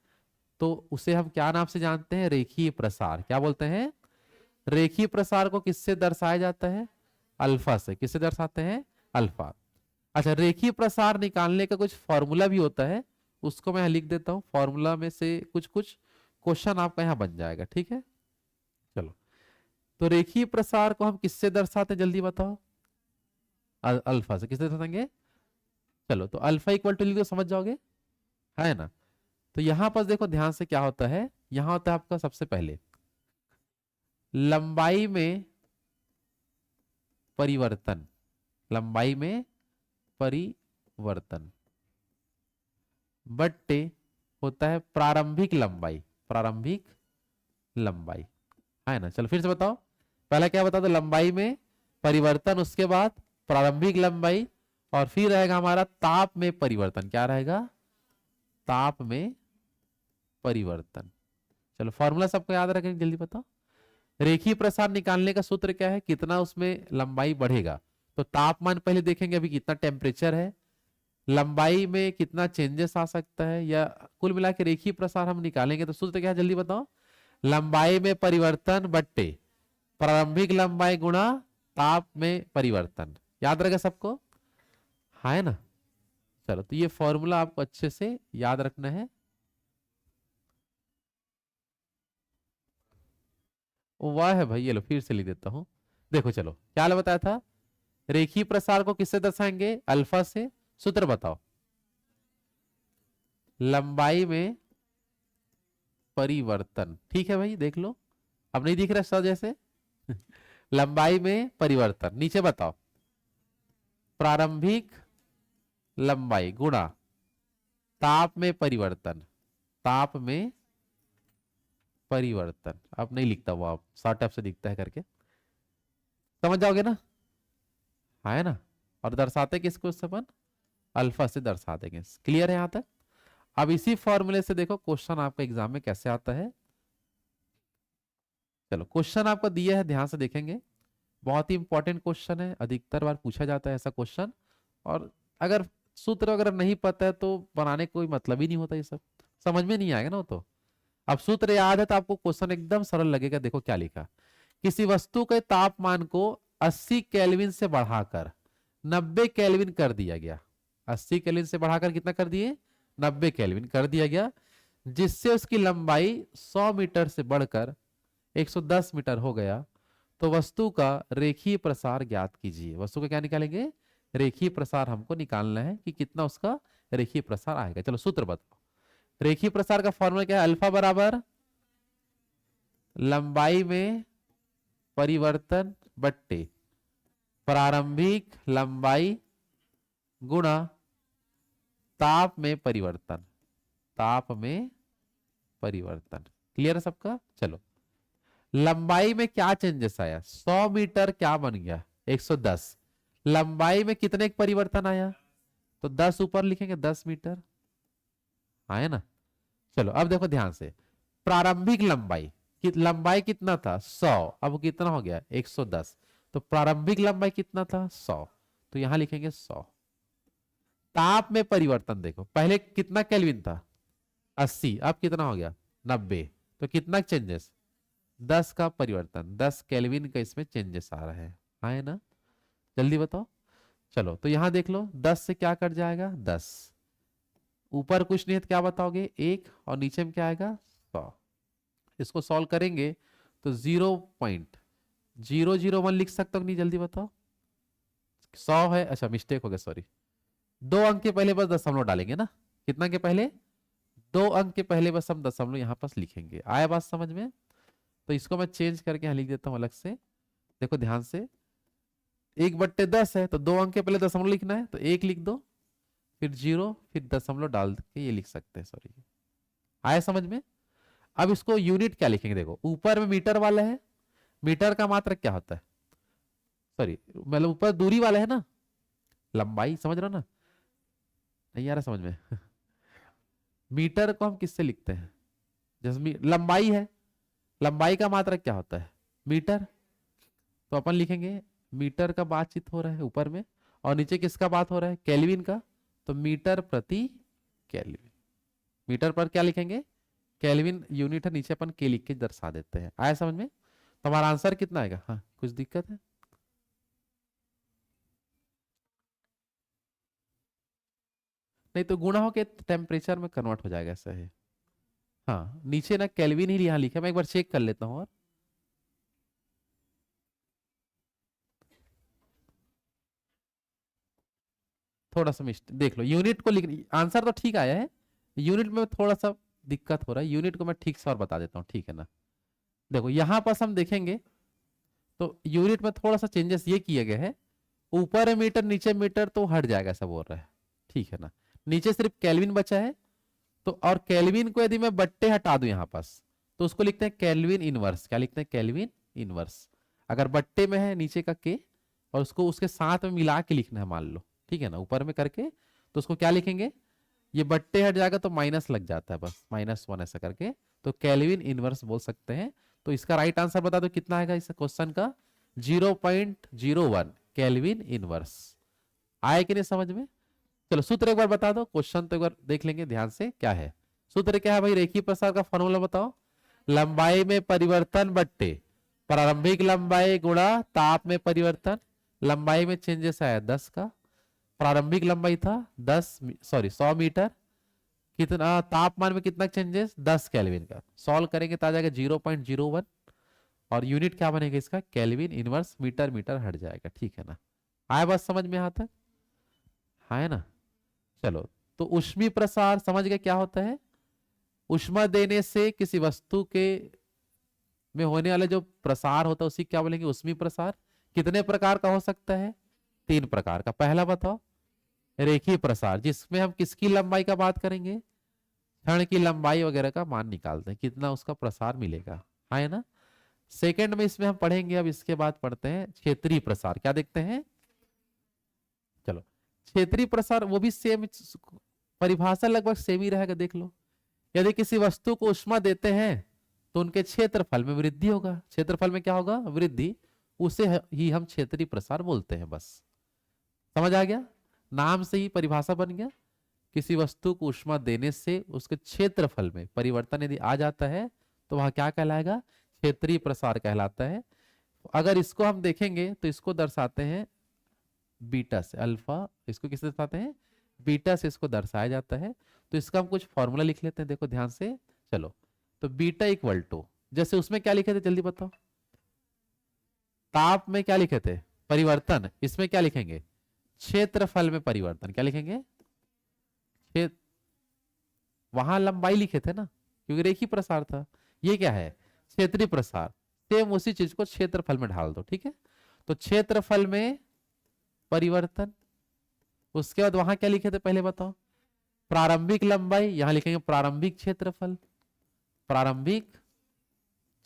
तो उसे हम क्या नाम से जानते हैं? रेखीय प्रसार। क्या बोलते हैं? रेखीय प्रसार को किससे दर्शाया जाता है? अल्फा से। किससे दर्शाते हैं? अल्फा। अच्छा, रेखीय प्रसार निकालने का कुछ फॉर्मूला भी होता है, उसको मैं लिख देता हूं। फॉर्मूला में से कुछ कुछ क्वेश्चन आपका यहाँ बन जाएगा, ठीक है। चलो, तो रेखीय प्रसार को हम किससे दर्शाते हैं, जल्दी बताओ? अल्फा से। किससे दर्शाएंगे? चलो, तो अल्फा इक्वल टू लिख दो, समझ जाओगे, है ना। तो यहां पर देखो ध्यान से क्या होता है। यहां होता है आपका सबसे पहले लंबाई में परिवर्तन। लंबाई में परिवर्तन बट्टे होता है प्रारंभिक लंबाई। प्रारंभिक लंबाई, है ना। चलो फिर से बताओ, पहला क्या बता दो? लंबाई में परिवर्तन, उसके बाद प्रारंभिक लंबाई, और फिर रहेगा हमारा ताप में परिवर्तन। क्या रहेगा? ताप में परिवर्तन। चलो फॉर्मूला सबको याद रखें, जल्दी बताओ। रेखीय प्रसार निकालने का सूत्र क्या है? कितना उसमें लंबाई बढ़ेगा, तो तापमान पहले देखेंगे, अभी कितना टेम्परेचर है, लंबाई में कितना चेंजेस आ सकता है, या कुल मिला के रेखीय प्रसार हम निकालेंगे। तो सूत्र क्या है, जल्दी बताओ? लंबाई में परिवर्तन बट्टे प्रारंभिक लंबाई गुणा ताप में परिवर्तन, याद रहेगा सबको? हाँ है ना? चलो, तो ये फॉर्मूला आपको अच्छे से याद रखना है। वाह है भाई, ये लो फिर से लिख देता हूं। देखो चलो, क्या बताया था? रेखीय प्रसार को किससे दर्शाएंगे? अल्फा से। सूत्र बताओ। लंबाई में परिवर्तन। ठीक है भाई, देख लो, अब नहीं दिख रहा सर जैसे? लंबाई में परिवर्तन, नीचे बताओ। प्रारंभिक लंबाई गुणा ताप में परिवर्तन। ताप में परिवर्तन, अब नहीं लिखता वो, आप शॉर्ट टाइप से दिखता है करके समझ जाओगे ना? है ना? और दर्शाते किसको उससे अपन? अल्फा से दर्शा देंगे। क्लियर है यहां तक? अब इसी फॉर्मूले से देखो क्वेश्चन आपका एग्जाम में कैसे आता है। चलो, क्वेश्चन आपको दिया है, ध्यान से देखेंगे। बहुत ही इंपॉर्टेंट क्वेश्चन है, अधिकतर बार पूछा जाता है ऐसा क्वेश्चन। और अगर सूत्र अगर नहीं पता है तो बनाने कोई मतलब ही नहीं होता, ये सब समझ में नहीं आएगा ना वो तो। अब सूत्र याद है तो आपको क्वेश्चन एकदम सरल लगेगा। देखो क्या लिखा, किसी वस्तु के तापमान को 80 केल्विन से बढ़ाकर 90 केल्विन कर दिया गया। 80 केल्विन से बढ़ाकर कितना कर दिए? 90 केल्विन कर दिया गया, जिससे उसकी लंबाई 100 मीटर से बढ़कर 110 मीटर हो गया। तो वस्तु का रेखीय प्रसार ज्ञात कीजिए। वस्तु का क्या निकालेंगे? रेखीय प्रसार हमको निकालना है कि कितना उसका रेखीय प्रसार आएगा। चलो सूत्र बताओ। रेखीय प्रसार का फॉर्मूला क्या है? अल्फा बराबर लंबाई में परिवर्तन बट्टे प्रारंभिक लंबाई गुणा ताप में परिवर्तन। ताप में परिवर्तन। क्लियर है सबका? चलो, लंबाई में क्या चेंजेस आया? 100 मीटर क्या बन गया? 110। लंबाई में कितने का परिवर्तन आया? तो 10 ऊपर लिखेंगे, 10 मीटर आया ना? चलो अब देखो ध्यान से, प्रारंभिक लंबाई लंबाई कितना था? 100। अब वो कितना हो गया? 110। तो प्रारंभिक लंबाई कितना था? 100। तो यहां लिखेंगे 100। ताप में परिवर्तन देखो, पहले कितना केल्विन था? 80। अब कितना हो गया? 90। तो कितना चेंजेस? 10 का परिवर्तन, 10 केल्विन का इसमें चेंजेस आ रहा है। हाँ है ना? जल्दी बताओ। चलो, तो यहां देख लो, 10 से क्या कट जाएगा? 10। ऊपर कुछ नहीं है तो क्या बताओगे? 1। और नीचे में क्या आएगा? 100। इसको सॉल्व करेंगे तो 0.001 लिख सकता हूँ नहीं? जल्दी बताओ। 100 है, अच्छा मिस्टेक हो गया, सॉरी। 2 अंक के पहले बस दशमलव डालेंगे ना? कितना के पहले? 2 अंक के पहले बस हम दशमलव यहां पास लिखेंगे। आया बात समझ में? तो इसको मैं चेंज करके यहां लिख देता हूं अलग से। देखो ध्यान से, 1/10 है तो 2 अंक के पहले दशमलव लिखना है, तो 1 लिख दो, फिर 0, फिर दशमलव डाल के ये लिख सकते हैं। सॉरी, आया समझ में? अब इसको यूनिट क्या लिखेंगे? देखो ऊपर में मीटर वाला है, मीटर का मात्रक क्या होता है? सॉरी, मतलब ऊपर दूरी वाला है ना, लंबाई, समझ रहे हो ना? नहीं आ रहा समझ में? मीटर को हम किससे लिखते हैं? जैसे लंबाई है, लंबाई का मात्रक क्या होता है? मीटर। तो अपन लिखेंगे मीटर का बातचीत हो रहा है ऊपर में, और नीचे किसका बात हो रहा है? केल्विन का। तो मीटर प्रति केल्विन। मीटर पर क्या लिखेंगे? केल्विन यूनिट है, नीचे अपन के लिख के दर्शा देते हैं। आया समझ में? तो हमारा आंसर कितना आएगा? हाँ, कुछ दिक्कत है? नहीं तो गुणा होके टेम्परेचर में कन्वर्ट हो जाएगा, ऐसा है। हाँ, नीचे ना केल्विन ही यहाँ लिखा है, मैं एक बार चेक कर लेता हूँ। और थोड़ा सा मिस्टेक देख लो, यूनिट को लिख, आंसर तो ठीक आया है, यूनिट में थोड़ा सा दिक्कत हो रहा है। यूनिट को मैं ठीक से और बता देता हूँ, ठीक है ना? देखो यहां पास हम देखेंगे तो यूनिट में थोड़ा सा चेंजेस ये किए गए हैं। ऊपर है मीटर, नीचे मीटर तो हट जाएगा, ऐसा बोल रहा है, ठीक है ना? नीचे सिर्फ केल्विन बचा है। तो और केल्विन को यदि मैं बट्टे हटा दूं यहां पास, तो उसको लिखते हैं केल्विन इनवर्स। क्या लिखते हैं? Kelvin inverse. अगर बट्टे में है नीचे का के, और उसको उसके साथ में मिला के लिखना है, मान लो, ठीक है ना, ऊपर में करके, तो उसको क्या लिखेंगे? ये बट्टे हट जाएगा तो माइनस लग जाता है, बस -1 ऐसा करके, तो केल्विन इनवर्स बोल सकते हैं। तो इसका राइट आंसर बता दो कितना आएगा इस क्वेश्चन का? 0.01 केल्विन इनवर्स। आए कि नहीं समझ में? चलो सूत्र एक बार बता दो, क्वेश्चन तो एक बार देख लेंगे ध्यान से। क्या है सूत्र? क्या है भाई? रेखीय प्रसार का फॉर्मूला बताओ। लंबाई में परिवर्तन बट्टे प्रारंभिक लंबाई गुणा ताप में परिवर्तन। लंबाई में चेंजेस आया 10 का, प्रारंभिक लंबाई था 100 मीटर, कितना तापमान में कितना चेंजेस 10 केल्विन का, सॉल्व करेंगे तो आ जाएगा 0.01, और यूनिट क्या बनेगा इसका केल्विन इनवर्स मीटर मीटर हट जाएगा। ठीक है ना, आया बात समझ में यहाँ तक, हाँ है ना। चलो, तो ऊष्मीय प्रसार समझ गए क्या होता है। ऊष्मा देने से किसी वस्तु के में होने वाला जो प्रसार होता है उसी क्या बोलेंगे ऊष्मीय प्रसार। कितने प्रकार का हो सकता है, 3 प्रकार का। पहला बताओ रेखीय प्रसार, जिसमें हम किसकी लंबाई का बात करेंगे, क्षण की लंबाई वगैरह का मान निकालते हैं, कितना उसका प्रसार मिलेगा, हाँ है ना। सेकंड में इसमें हम पढ़ेंगे, अब इसके बाद पढ़ते हैं क्षेत्रीय प्रसार। क्या देखते हैं, चलो क्षेत्रीय प्रसार वो भी सेम, परिभाषा लगभग सेम ही रहेगा। देख लो, यदि किसी वस्तु को ऊष्मा देते हैं तो उनके क्षेत्रफल में वृद्धि होगा। क्षेत्रफल में क्या होगा, वृद्धि, उसे ही हम क्षेत्रीय प्रसार बोलते हैं। बस समझ आ गया, नाम से ही परिभाषा बन गया। किसी वस्तु को ऊष्मा देने से उसके क्षेत्रफल में परिवर्तन यदि आ जाता है तो वह क्या कहलाएगा, क्षेत्रीय प्रसार कहलाता है। अगर इसको हम देखेंगे तो इसको दर्शाते हैं बीटा से, अल्फा इसको किससे दर्शाते हैं, बीटा से इसको दर्शाया जाता है। तो इसका हम कुछ फॉर्मूला लिख लेते हैं, देखो ध्यान से। चलो, तो बीटा इक्वल टू, जैसे उसमें क्या लिखे थे जल्दी बताओ, ताप में क्या लिखे थे परिवर्तन, इसमें क्या लिखेंगे क्षेत्रफल में परिवर्तन। क्या लिखेंगे, क्षेत्र, वहां लंबाई लिखे थे ना क्योंकि रेखीय प्रसार था। ये क्या है क्षेत्रीय प्रसार, सेम उसी चीज को क्षेत्रफल में ढाल दो। ठीक है, तो क्षेत्रफल में परिवर्तन, उसके बाद वहां क्या लिखे थे पहले बताओ, प्रारंभिक लंबाई, यहां लिखेंगे प्रारंभिक क्षेत्रफल, प्रारंभिक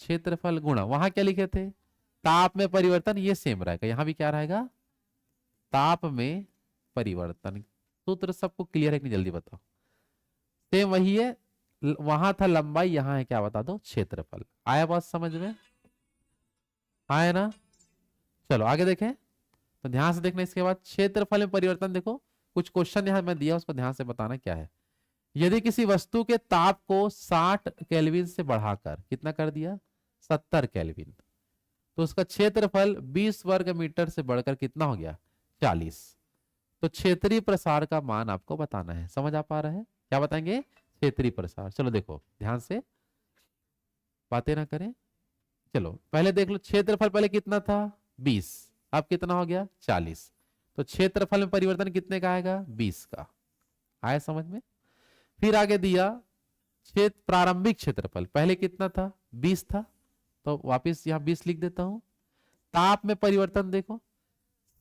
क्षेत्रफल गुणा वहां क्या लिखे थे ताप में परिवर्तन, ये सेम रहेगा, यहां भी क्या रहेगा ताप में परिवर्तन। सूत्र सबको क्लियर है कि नहीं जल्दी बताओ, सेम वही है, वहां था लंबाई, यहां है क्या बता दो क्षेत्रफल। आया बात समझ में, आया ना। चलो आगे देखें, तो ध्यान से देखना। इसके बाद क्षेत्रफल में परिवर्तन, देखो कुछ क्वेश्चन यहां मैं दिया उसको ध्यान से बताना क्या है। यदि किसी वस्तु के ताप को 60 केल्विन से बढ़ाकर कितना कर दिया 70 केल्विन, तो उसका क्षेत्रफल 20 वर्ग मीटर से बढ़कर कितना हो गया 40। तो क्षेत्रीय प्रसार का मान आपको बताना है। समझ आ पा रहा है, क्या बताएंगे क्षेत्रीय प्रसार। चलो देखो ध्यान से, बातें ना करें। चलो पहले देख लो, क्षेत्रफल पहले कितना था 20, अब कितना हो गया 40। तो क्षेत्रफल में परिवर्तन कितने का आएगा 20 का। आया समझ में। फिर आगे दिया क्षेत्र, प्रारंभिक क्षेत्रफल पहले कितना था 20 था, तो वापस यहां 20 लिख देता हूं। ताप में परिवर्तन देखो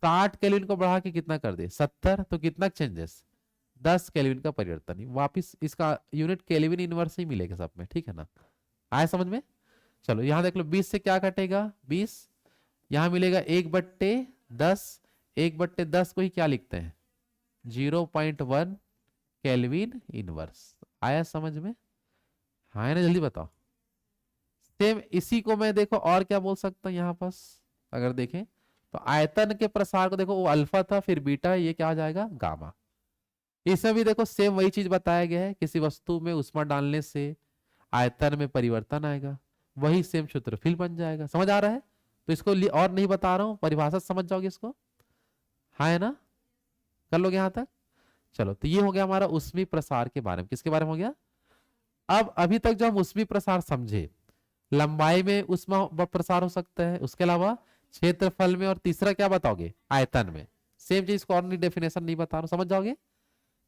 60 केल्विन को बढ़ा के कितना कर दे 70, तो कितना चेंजेस 10 केल्विन का परिवर्तन। वापस इसका यूनिट केल्विन इनवर्स ही मिलेगा सब में। ठीक है ना, आया समझ में। चलो यहां देख लो 20 से क्या कटेगा 20, यहां मिलेगा 1/10, 1/10 को ही क्या लिखते हैं 0.1 केल्विन इनवर्स। आया समझ में, हाँ है ना, जल्दी बताओ। सेम इसी को मैं देखो और क्या बोल सकता हूं यहां पास, अगर देखें तो आयतन के प्रसार को देखो, वो अल्फा था फिर बीटा, ये क्या आ जाएगा गामा। इसमें भी देखो सेम वही चीज बताया गया है, किसी वस्तु में उष्मा डालने से आयतन में परिवर्तन आएगा, वही सेम सूत्र बन जाएगा। समझ आ रहा है, तो इसको और नहीं बता रहा हूं, परिभाषा समझ जाओगे इसको, हाँ है ना, कर लोगे यहां तक। चलो तो ये हो गया हमारा ऊष्मीय प्रसार के बारे में। किसके बारे में हो गया, अब अभी तक जो हम ऊष्मीय प्रसार समझे, लंबाई में ऊष्मा प्रसार हो सकता है, उसके अलावा क्षेत्रफल में, और तीसरा क्या बताओगे आयतन में। सेम चीज को और डेफिनेशन नहीं बता रहा हूं, समझ जाओगे।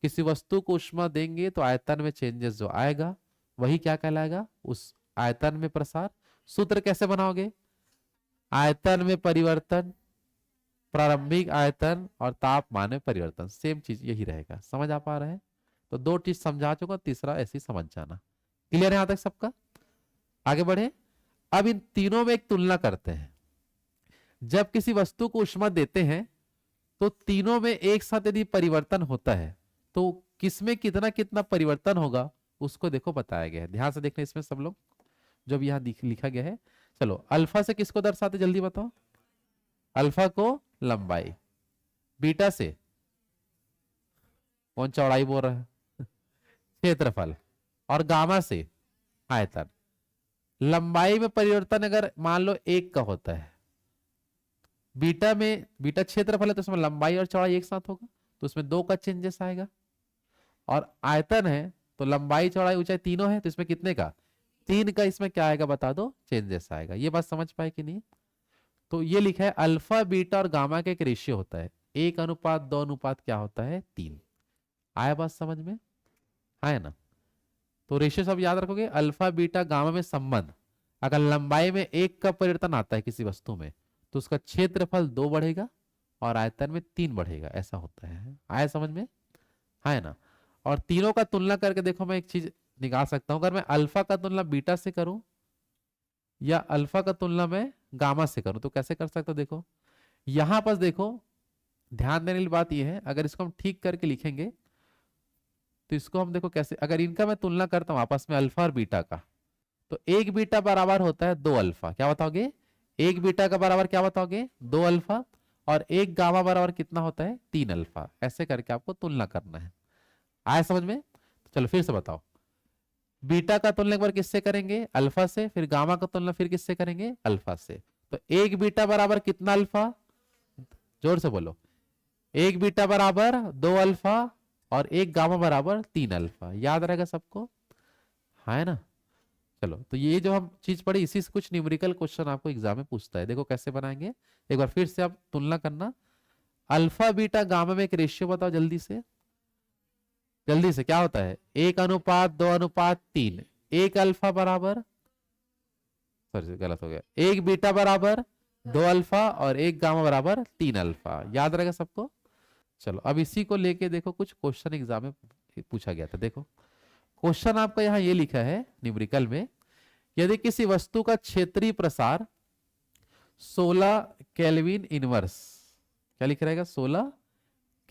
किसी वस्तु को ऊष्मा देंगे तो आयतन में चेंजेस जो आएगा वही क्या कहलाएगा उस आयतन में प्रसार। सूत्र कैसे बनाओगे, आयतन में परिवर्तन, प्रारंभिक आयतन और तापमान में परिवर्तन, सेम चीज यही रहेगा। समझ आ पा रहे हैं, तो 2 चीज समझा चुका, तीसरा ऐसे ही समझ जाना। क्लियर है यहां तक सबका, आगे बढ़े। अब इन तीनों में एक तुलना करते हैं। जब किसी वस्तु को ऊष्मा देते हैं तो तीनों में एक साथ यदि परिवर्तन होता है तो किसमें कितना कितना परिवर्तन होगा उसको देखो बताया गया है। ध्यान से देखना इसमें सब लोग, जब यहां लिखा गया है। चलो अल्फा से किसको दर्शाते जल्दी बताओ, अल्फा को लंबाई, बीटा से कौन चौड़ाई बोल रहा है क्षेत्रफल, और गामा से आयतन। लंबाई में परिवर्तन अगर मान लो 1 का होता है, बीटा क्षेत्रफल है तो उसमें लंबाई और चौड़ाई एक साथ होगा, तो उसमें 2 का चेंजेस आएगा। और आयतन है तो लंबाई चौड़ाई ऊंचाई तीनों है, तो इसमें कितने का, 3 का इसमें क्या आएगा बता दो, चेंजेस आएगा। ये बात समझ पाए कि नहीं? तो ये लिखा है अल्फा बीटा और गामा का एक रेशियो होता है, 1:2 क्या होता है, 3। आया बात समझ में? है ना? तो रेशियो सब याद रखोगे, अल्फा बीटा गामा में संबंध, अगर लंबाई में 1 का परिवर्तन आता है किसी वस्तु में तो उसका क्षेत्रफल 2 बढ़ेगा और आयतन में 3 बढ़ेगा, ऐसा होता है। आया समझ में? है ना? और तीनों का तुलना करके देखो, मैं एक चीज निकाल सकता हूं, अगर मैं अल्फा का तुलना बीटा से करूं या अल्फा का तुलना में गामा से करूं तो कैसे कर सकता हूं? देखो यहां पर देखो, ध्यान देने वाली बात यह है, अगर इसको हम ठीक करके लिखेंगे तो इसको हम देखो कैसे, अगर इनका मैं तुलना करता हूं आपस में अल्फा और बीटा का, तो एक बीटा बराबर होता है 2 अल्फा। क्या बताओगे? एक बीटा का बराबर क्या बताओगे? 2 अल्फा। और एक गामा बराबर कितना होता है? 3 अल्फा। ऐसे करके आपको तुलना करना है। आया समझ में? तो चलो फिर से बताओ, बीटा का तुलना एक बार किससे करेंगे? अल्फा से। फिर गामा का तुलना फिर किससे करेंगे? अल्फा से। तो एक बीटा बराबर कितना अल्फा? जोर से बोलो। एक बीटा बराबर 2 अल्फा और एक गामा बराबर 3 अल्फा। याद रहेगा सबको? है ना? चलो, तो ये जो हम चीज पढ़ी इसी से कुछ न्यूमेरिकल क्वेश्चन आपको एग्जाम में पूछता है। देखो कैसे बनाएंगे, एक बार फिर से आप तुलना करना। अल्फा बीटा गामा में एक रेशियो बताओ जल्दी से, जल्दी से। क्या होता है? 1:2:3। एक अल्फा बराबर, सॉरी गलत हो गया, एक बीटा बराबर 2 अल्फा और एक गामा बराबर 3 अल्फा। याद रहेगा सबको? चलो अब इसी को लेके देखो कुछ क्वेश्चन एग्जाम में पूछा गया था। देखो क्वेश्चन आपका यहाँ ये लिखा है न्यूमेरिकल में, यदि किसी वस्तु का क्षेत्रीय प्रसार 16 केल्विन इनवर्स, क्या लिख रहेगा? 16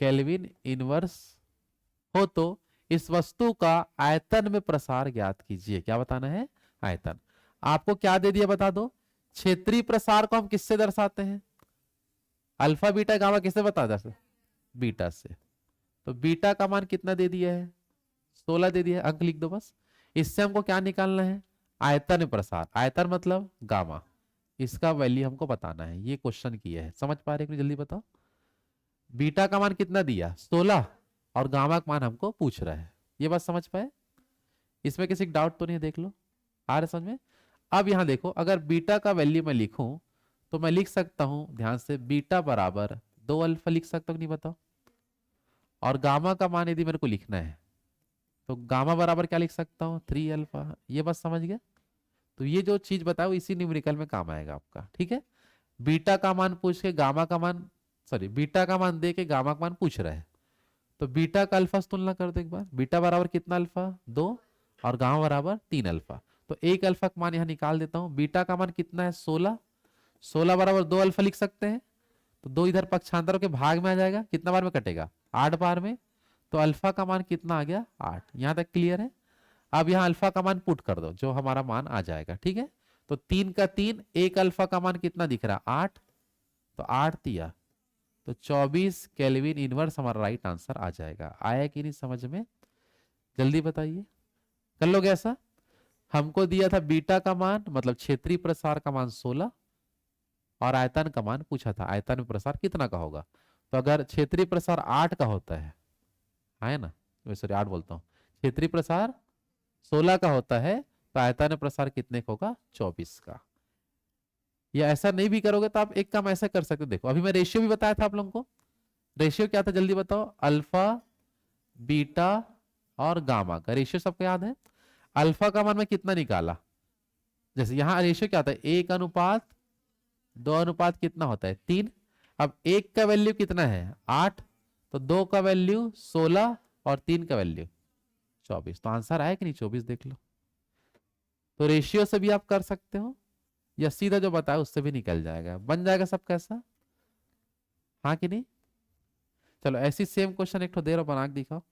केल्विन इनवर्स हो तो इस वस्तु का आयतन में प्रसार ज्ञात कीजिए। क्या बताना है? आयतन। आपको क्या दे दिया बता दो? क्षेत्रीय प्रसार को हम किससे दर्शाते हैं? अल्फा बीटा गामा किससे बता दे? बीटा से। तो बीटा का मान कितना दे दिया है? 16 दे दिया है, अंक लिख दो बस। इससे हमको क्या निकालना है? आयतन प्रसार। आयतन मतलब गामा, इसका वैल्यू हमको बताना है। ये क्वेश्चन किया है, समझ पा रहे हैं? जल्दी बताओ। बीटा का मान कितना दिया? 16, और गामा का मान हमको पूछ रहा है। ये बात समझ पाए? इसमें किसी डाउट तो नहीं? देख लो, आ रहा समझ में? अब यहां देखो, अगर बीटा का वैल्यू मैं लिखूं तो मैं लिख सकता हूं, ध्यान से, बीटा बराबर 2 अल्फा लिख सकता हूं, नहीं बताओ? और गामा का मान यदि मेरे को लिखना है तो गामा बराबर क्या लिख सकता हूं? 3 अल्फा। ये बात समझ गया? तो ये जो चीज बताओ इसी न्यूमेरिकल में काम आएगा आपका, ठीक है? बीटा का मान पूछ के गामा का मान, सॉरी बीटा का मान दे के गामा का मान पूछ रहा है, तो बीटा का अल्फा से तुलना कर दो एक बार। बीटा बराबर कितना अल्फा? 2, और गामा बराबर 3 अल्फा। तो एक अल्फा का मान यहां निकाल देता हूं। बीटा का मान कितना है? 16। 16 बराबर 2 अल्फा लिख सकते हैं, तो 2 इधर पक्षांतरों के भाग में आ जाएगा, कितना बार में कटेगा? 8 बार में। तो अल्फा का मान कितना आ गया? 8। यहां तक क्लियर है? अब यहां अल्फा का मान पुट कर दो, जो हमारा मान आ जाएगा, ठीक है? तो 3 का 3, एक अल्फा का मान कितना दिख रहा? 8। तो 8 दिया तो 24 केल्विन इनवर्स हमारा राइट आंसर आ जाएगा। आया कि नहीं समझ में? जल्दी बताइए, कर लोगे ऐसा? हमको दिया था बीटा का मान, मतलब क्षेत्रीय प्रसार का मान 16, और आयतन का मान पूछा था, आयतन में प्रसार कितना का होगा। तो अगर क्षेत्रीय प्रसार 8 का होता है ना, सॉरी 8 बोलता हूँ, क्षेत्रीय प्रसार 16 का होता है, तो आयतन प्रसार कितने का होगा? 24 का। या ऐसा नहीं भी करोगे तो आप एक काम ऐसा कर सकते हो। देखो अभी मैं रेशियो भी बताया था आप लोगों को। रेशियो क्या था जल्दी बताओ? अल्फा बीटा और गामा का रेशियो सबको याद है? अल्फा का मान में कितना निकाला? जैसे यहां रेशियो क्या होता है? 1:2 कितना होता है? 3। अब 1 का वैल्यू कितना है? 8। तो 2 का वैल्यू 16 और 3 का वैल्यू 24। तो आंसर आया कि नहीं? 24 देख लो। तो रेशियो से भी आप कर सकते हो, या सीधा जो बताया उससे भी निकल जाएगा, बन जाएगा सब कैसा। हाँ कि नहीं? चलो ऐसी सेम क्वेश्चन एक तो दे रहा, बना के दिखाओ।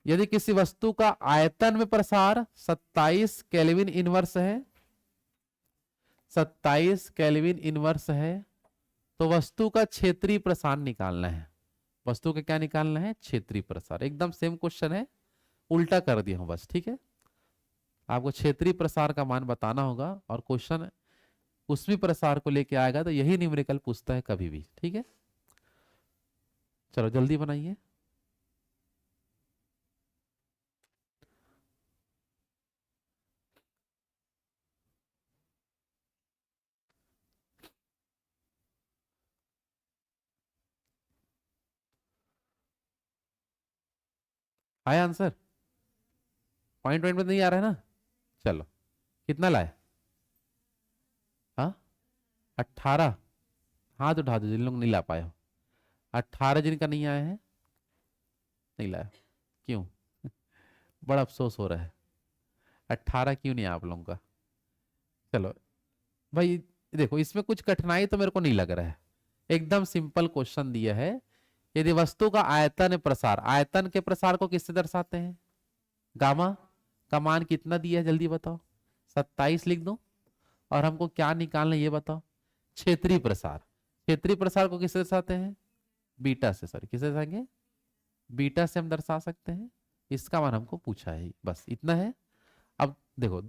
यदि किसी वस्तु का आयतन में प्रसार 27 केल्विन इनवर्स है, 27 केल्विन इनवर्स है, तो वस्तु का क्षेत्रीय प्रसार निकालना है। वस्तु का क्या निकालना है? क्षेत्रीय प्रसार। एकदम सेम क्वेश्चन है, उल्टा कर दिया हूं बस, ठीक है? आपको क्षेत्रीय प्रसार का मान बताना होगा, और क्वेश्चन उष्मी प्रसार को लेके आएगा तो यही न्यूमेरिकल पूछता है कभी भी। ठीक है, चलो जल्दी बनाइए। आया आंसर? पॉइंट पॉइंट में नहीं आ रहा है ना? चलो, कितना लाए? हाँ, 18। हाथ उठा दो जिन लोग नहीं ला पाए हो। 18 जिनका नहीं आया है, नहीं लाया, क्यों? बड़ा अफसोस हो रहा है। 18 क्यों नहीं आया आप लोगों का? चलो भाई, देखो इसमें कुछ कठिनाई तो मेरे को नहीं लग रहा है, एकदम सिंपल क्वेश्चन दिया है। यदि वस्तु का आयतन प्रसार, आयतन के प्रसार को किससे दर्शाते हैं? गामा का मान कितना दिया है जल्दी बताओ। 27 लिख दो। और हमको क्या निकालना है ये बताओ। क्षेत्रीय प्रसार, क्षेत्रीय प्रसार को किससे दर्शाते हैं? बीटा से, सॉरी किससे दर्शाएंगे? बीटा से हम दर्शा सकते हैं। इसका मान हमको पूछा है, बस इतना है। अब देखो,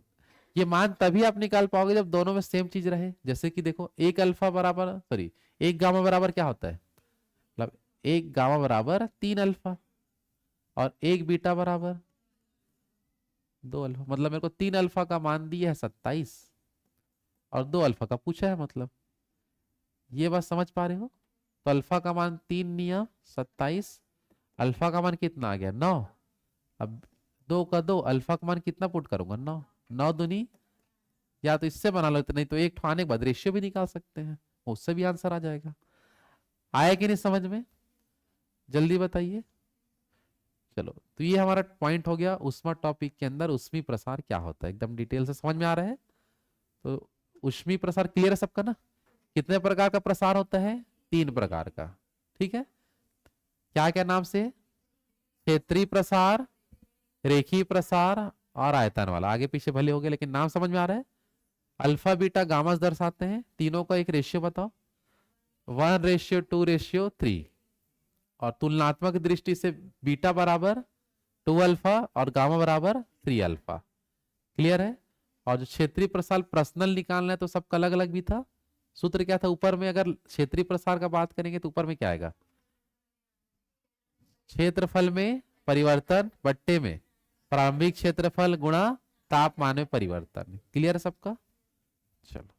ये मान तभी आप निकाल पाओगे जब दोनों में सेम चीज रहे। जैसे कि देखो, एक अल्फा बराबर, सॉरी एक गामा बराबर क्या होता है? मतलब एक गामा बराबर 3 अल्फा, और एक बीटा बराबर 2 अल्फा। मतलब मेरे को 3 अल्फा का मान दिया है 27, और 2 अल्फा का पूछा है। मतलब ये बात समझ पा रहे हो? तो अल्फा का मान 3 नियम 27, अल्फा का मान कितना आ गया? 9। अब 2 का 2, अल्फा का मान कितना पुट करूंगा? 9। 9 दूनी, या तो इससे बना लो, नहीं तो एक ठाने के बाद रेशियो भी निकाल सकते हैं, उससे भी आंसर आ जाएगा। आया कि नहीं समझ में? जल्दी बताइए। चलो, तो ये हमारा पॉइंट हो गया उष्मा टॉपिक के अंदर। उष्मी प्रसार क्या होता है, एकदम डिटेल से समझ में आ रहा है। तो उष्मी प्रसार क्लियर है सबका ना? कितने प्रकार का प्रसार होता है? 3 प्रकार का। ठीक है, क्या क्या नाम से? क्षेत्रीय प्रसार, रेखीय प्रसार, और आयतन वाला। आगे पीछे भले हो गए, लेकिन नाम समझ में आ रहा है। अल्फा बीटा गामा दर्शाते हैं, तीनों का एक रेशियो बताओ। 1:2:3। और तुलनात्मक दृष्टि से बीटा बराबर 2 अल्फा और गामा बराबर 3 अल्फा। क्लियर है? और जो क्षेत्रीय प्रसार पर्सनल निकालना है तो सबका अलग अलग भी था। सूत्र क्या था ऊपर में? अगर क्षेत्रीय प्रसार का बात करेंगे तो ऊपर में क्या आएगा? क्षेत्रफल में परिवर्तन बट्टे में प्रारंभिक क्षेत्रफल गुणा तापमान में परिवर्तन। क्लियर है सबका? चलो,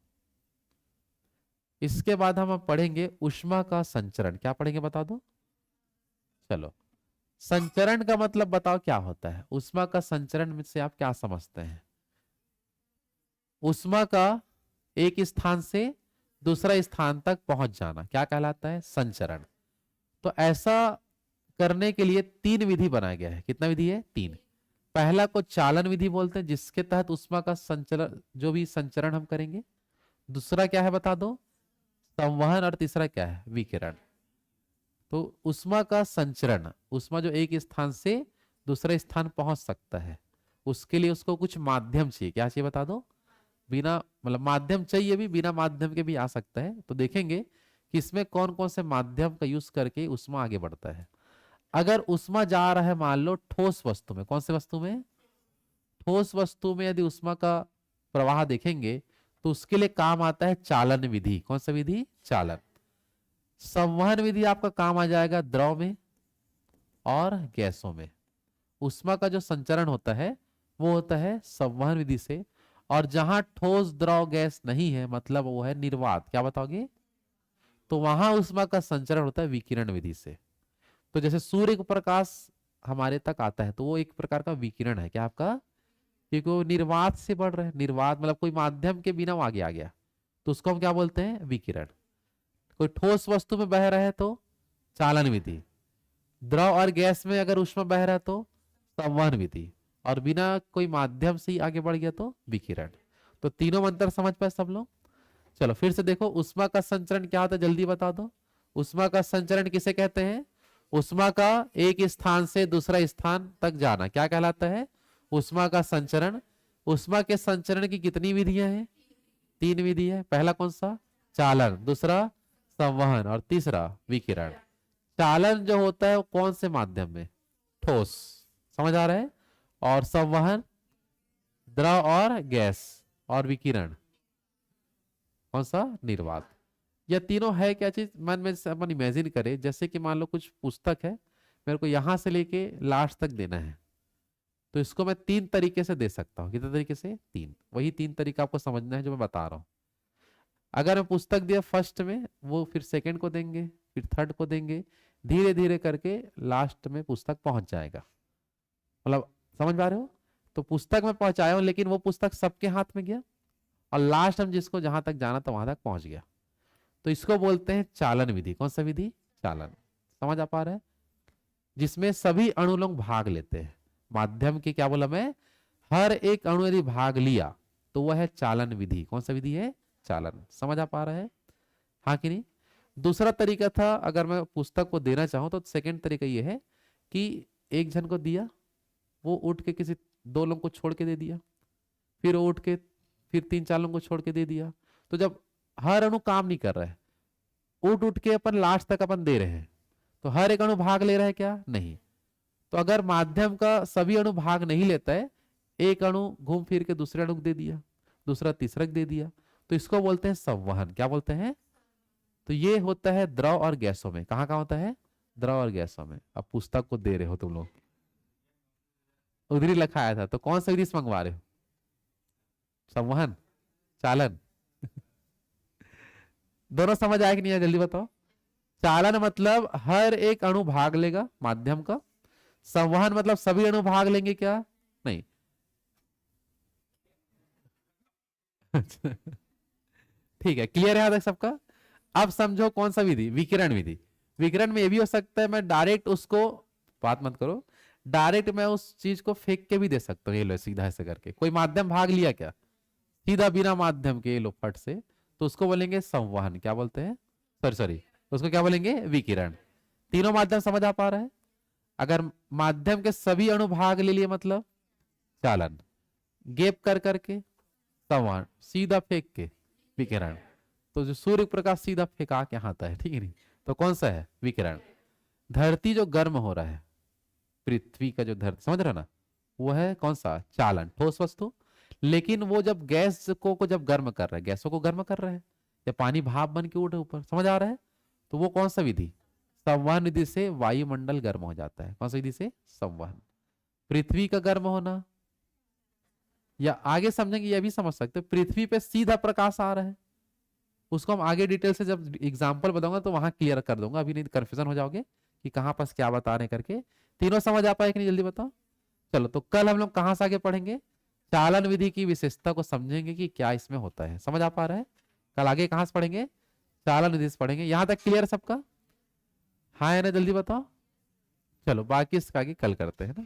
इसके बाद हम पढ़ेंगे ऊष्मा का संचरण। क्या पढ़ेंगे बता दो? चलो, संचरण का मतलब बताओ क्या होता है? ऊष्मा का संचरण में से आप क्या समझते हैं? ऊष्मा का एक स्थान से दूसरा स्थान तक पहुंच जाना क्या कहलाता है? संचरण। तो ऐसा करने के लिए 3 विधि बनाया गया है। कितना विधि है? 3। पहला को चालन विधि बोलते हैं, जिसके तहत ऊष्मा का संचरण, जो भी संचरण हम करेंगे। दूसरा क्या है बता दो? संवहन। और तीसरा क्या है? विकिरण। तो ऊष्मा का संचरण, ऊष्मा जो एक स्थान से दूसरे स्थान पहुंच सकता है, उसके लिए उसको कुछ माध्यम चाहिए। क्या चाहिए बता दो? बिना, मतलब माध्यम चाहिए भी, बिना माध्यम के भी आ सकता है। तो देखेंगे कि इसमें कौन कौन से माध्यम का यूज करके ऊष्मा आगे बढ़ता है। अगर ऊष्मा जा रहा है मान लो ठोस वस्तु में, कौन से वस्तु में? ठोस वस्तु में यदि ऊष्मा का प्रवाह देखेंगे तो उसके लिए काम आता है चालन विधि। कौन सा विधि? चालन। संवहन विधि आपका काम आ जाएगा द्रव में और गैसों में। ऊष्मा का जो संचरण होता है वो होता है संवहन विधि से। और जहां ठोस द्रव गैस नहीं है, मतलब वो है निर्वात, क्या बताओगे? तो वहां ऊष्मा का संचरण होता है विकिरण विधि से। तो जैसे सूर्य का प्रकाश हमारे तक आता है तो वो एक प्रकार का विकिरण है। क्या आपका? क्योंकि वो निर्वात से बढ़ रहा है। निर्वात मतलब कोई माध्यम के बिना वो आगे आ गया, तो उसको हम क्या बोलते हैं? विकिरण। कोई ठोस वस्तु में बह रहा है तो चालन विधि। द्रव और गैस में अगर ऊष्मा बह रहा है तो संवहन विधि। और बिना कोई माध्यम से ही आगे बढ़ गया तो विकिरण। तो तीनों में अंतर समझ पाए सब लोग? चलो फिर से देखो, ऊष्मा का संचरण क्या होता है जल्दी बता दो। ऊष्मा का संचरण किसे कहते हैं? ऊष्मा का एक स्थान से दूसरा स्थान तक जाना क्या कहलाता है? ऊष्मा का संचरण। ऊष्मा के संचरण की कितनी विधियां हैं? 3 विधि है। पहला कौन सा? चालन, दूसरा संवहन, और तीसरा विकिरण। चालन जो होता है वो कौन से माध्यम में? ठोस। समझ आ रहा है? और संवहन द्रव और गैस, और विकिरण कौन सा? निर्वात। यह तीनों है क्या चीज? मन में से अपन इमेजिन करें, जैसे कि मान लो कुछ पुस्तक है, मेरे को यहां से लेके लास्ट तक देना है, तो इसको मैं 3 तरीके से दे सकता हूँ। कितने तरीके से? 3। वही 3 तरीका आपको समझना है जो मैं बता रहा हूँ। अगर मैं पुस्तक दिया फर्स्ट में, वो फिर सेकंड को देंगे, फिर थर्ड को देंगे, धीरे धीरे करके लास्ट में पुस्तक पहुंच जाएगा। मतलब समझ पा रहे हो? तो पुस्तक में पहुंचाया हूं, लेकिन वो पुस्तक सबके हाथ में गया और लास्ट हम जिसको जहां तक जाना था वहां तक पहुंच गया। तो इसको बोलते हैं चालन विधि। कौन सा विधि? चालन। समझ आ पा रहा है? जिसमें सभी अणु लोग भाग लेते हैं। माध्यम की क्या बोला मैं? हर एक अणु यदि भाग लिया तो वह है चालन विधि। कौन सा विधि है? चालन। समझ आ पा रहा है? हाँ कि नहीं? दूसरा तरीका था, अगर मैं पुस्तक को देना चाहूं तो सेकंड तरीका यह है कि एक जन को दिया, वो उठ के किसी 2 लोगों को छोड़ के दे दिया, फिर वो उठ के फिर 3-4 लोगों को छोड़ के दे दिया। तो जब हर अणु काम नहीं कर रहा है, उठ उठ के अपन लास्ट तक अपन दे रहे हैं, तो हर एक अणु भाग ले रहा है क्या? नहीं। तो अगर माध्यम का सभी अणु भाग नहीं लेता है, एक अणु घूम फिर के दूसरे अणु को दे दिया, दूसरा तीसरा को दे दिया, तो इसको बोलते हैं संवहन। क्या बोलते हैं? तो ये होता है द्रव और गैसों में। कहाँ कहाँ होता है? द्रव और गैसों में। अब पुस्तक को दे रहे हो तुम लोग, उधर ही लिखा आया था, तो कौन सा विधि से मंगवा रहे हो? संवहन, चालन? दोनों समझ आया कि नहीं आया? जल्दी बताओ। चालन मतलब हर एक अणु भाग लेगा माध्यम का। संवहन मतलब सभी अणु भाग लेंगे क्या? नहीं। ठीक है, क्लियर है यहाँ तक सबका? अब समझो कौन सा विधि? विकिरण विधि। विकिरण में ये भी हो सकता है मैं डायरेक्ट उसको, बात मत करो, डायरेक्ट मैं उस चीज को फेंक के भी दे सकता हूँ। ये लो सीधा ऐसे करके, कोई माध्यम भाग लिया क्या, सीधा बिना माध्यम के, ये लो फट से, तो उसको बोलेंगे संवहन। क्या बोलते हैं? सॉरी सॉरी, उसको क्या बोलेंगे? विकिरण। तीनों माध्यम समझ आ पा रहा है? अगर माध्यम के सभी अणु भाग ले लिए मतलब चालन, गैप कर करके संवहन, सीधा फेंक के विकिरण। तो जो सूर्य प्रकाश सीधा फेंका के आता है, ठीक है नहीं, तो कौन सा है? विकिरण। धरती जो गर्म हो रहा है, पृथ्वी का जो धरती, समझ रहे ना, वो है कौन सा? चालन, ठोस वस्तु। लेकिन वो जब गैस को जब गर्म कर रहा है, गैसों को गर्म कर रहा है, या पानी भाप बन के उठे ऊपर, समझ आ रहा है? तो वो कौन सा विधि? संवहन विधि से वायुमंडल गर्म हो जाता है। कौन सा विधि से? संवहन। पृथ्वी का गर्म होना, या आगे समझेंगे ये भी समझ सकते हो, पृथ्वी पे सीधा प्रकाश आ रहा है, उसको हम आगे डिटेल से जब एग्जाम्पल बताऊंगा तो वहां क्लियर कर दूंगा, अभी नहीं कंफ्यूजन हो जाओगे कि कहां पास क्या बता रहे करके। तीनों समझ आ पाए कि नहीं? जल्दी बताओ। चलो, तो कल हम लोग कहां से आगे पढ़ेंगे? चालन विधि की विशेषता को समझेंगे कि क्या इसमें होता है। समझ आ पा रहा है? कल आगे कहां से पढ़ेंगे? चालन विधि से पढ़ेंगे। यहां तक क्लियर सबका? हाँ है ना? जल्दी बताओ। चलो बाकी इसका आगे कल करते हैं ना।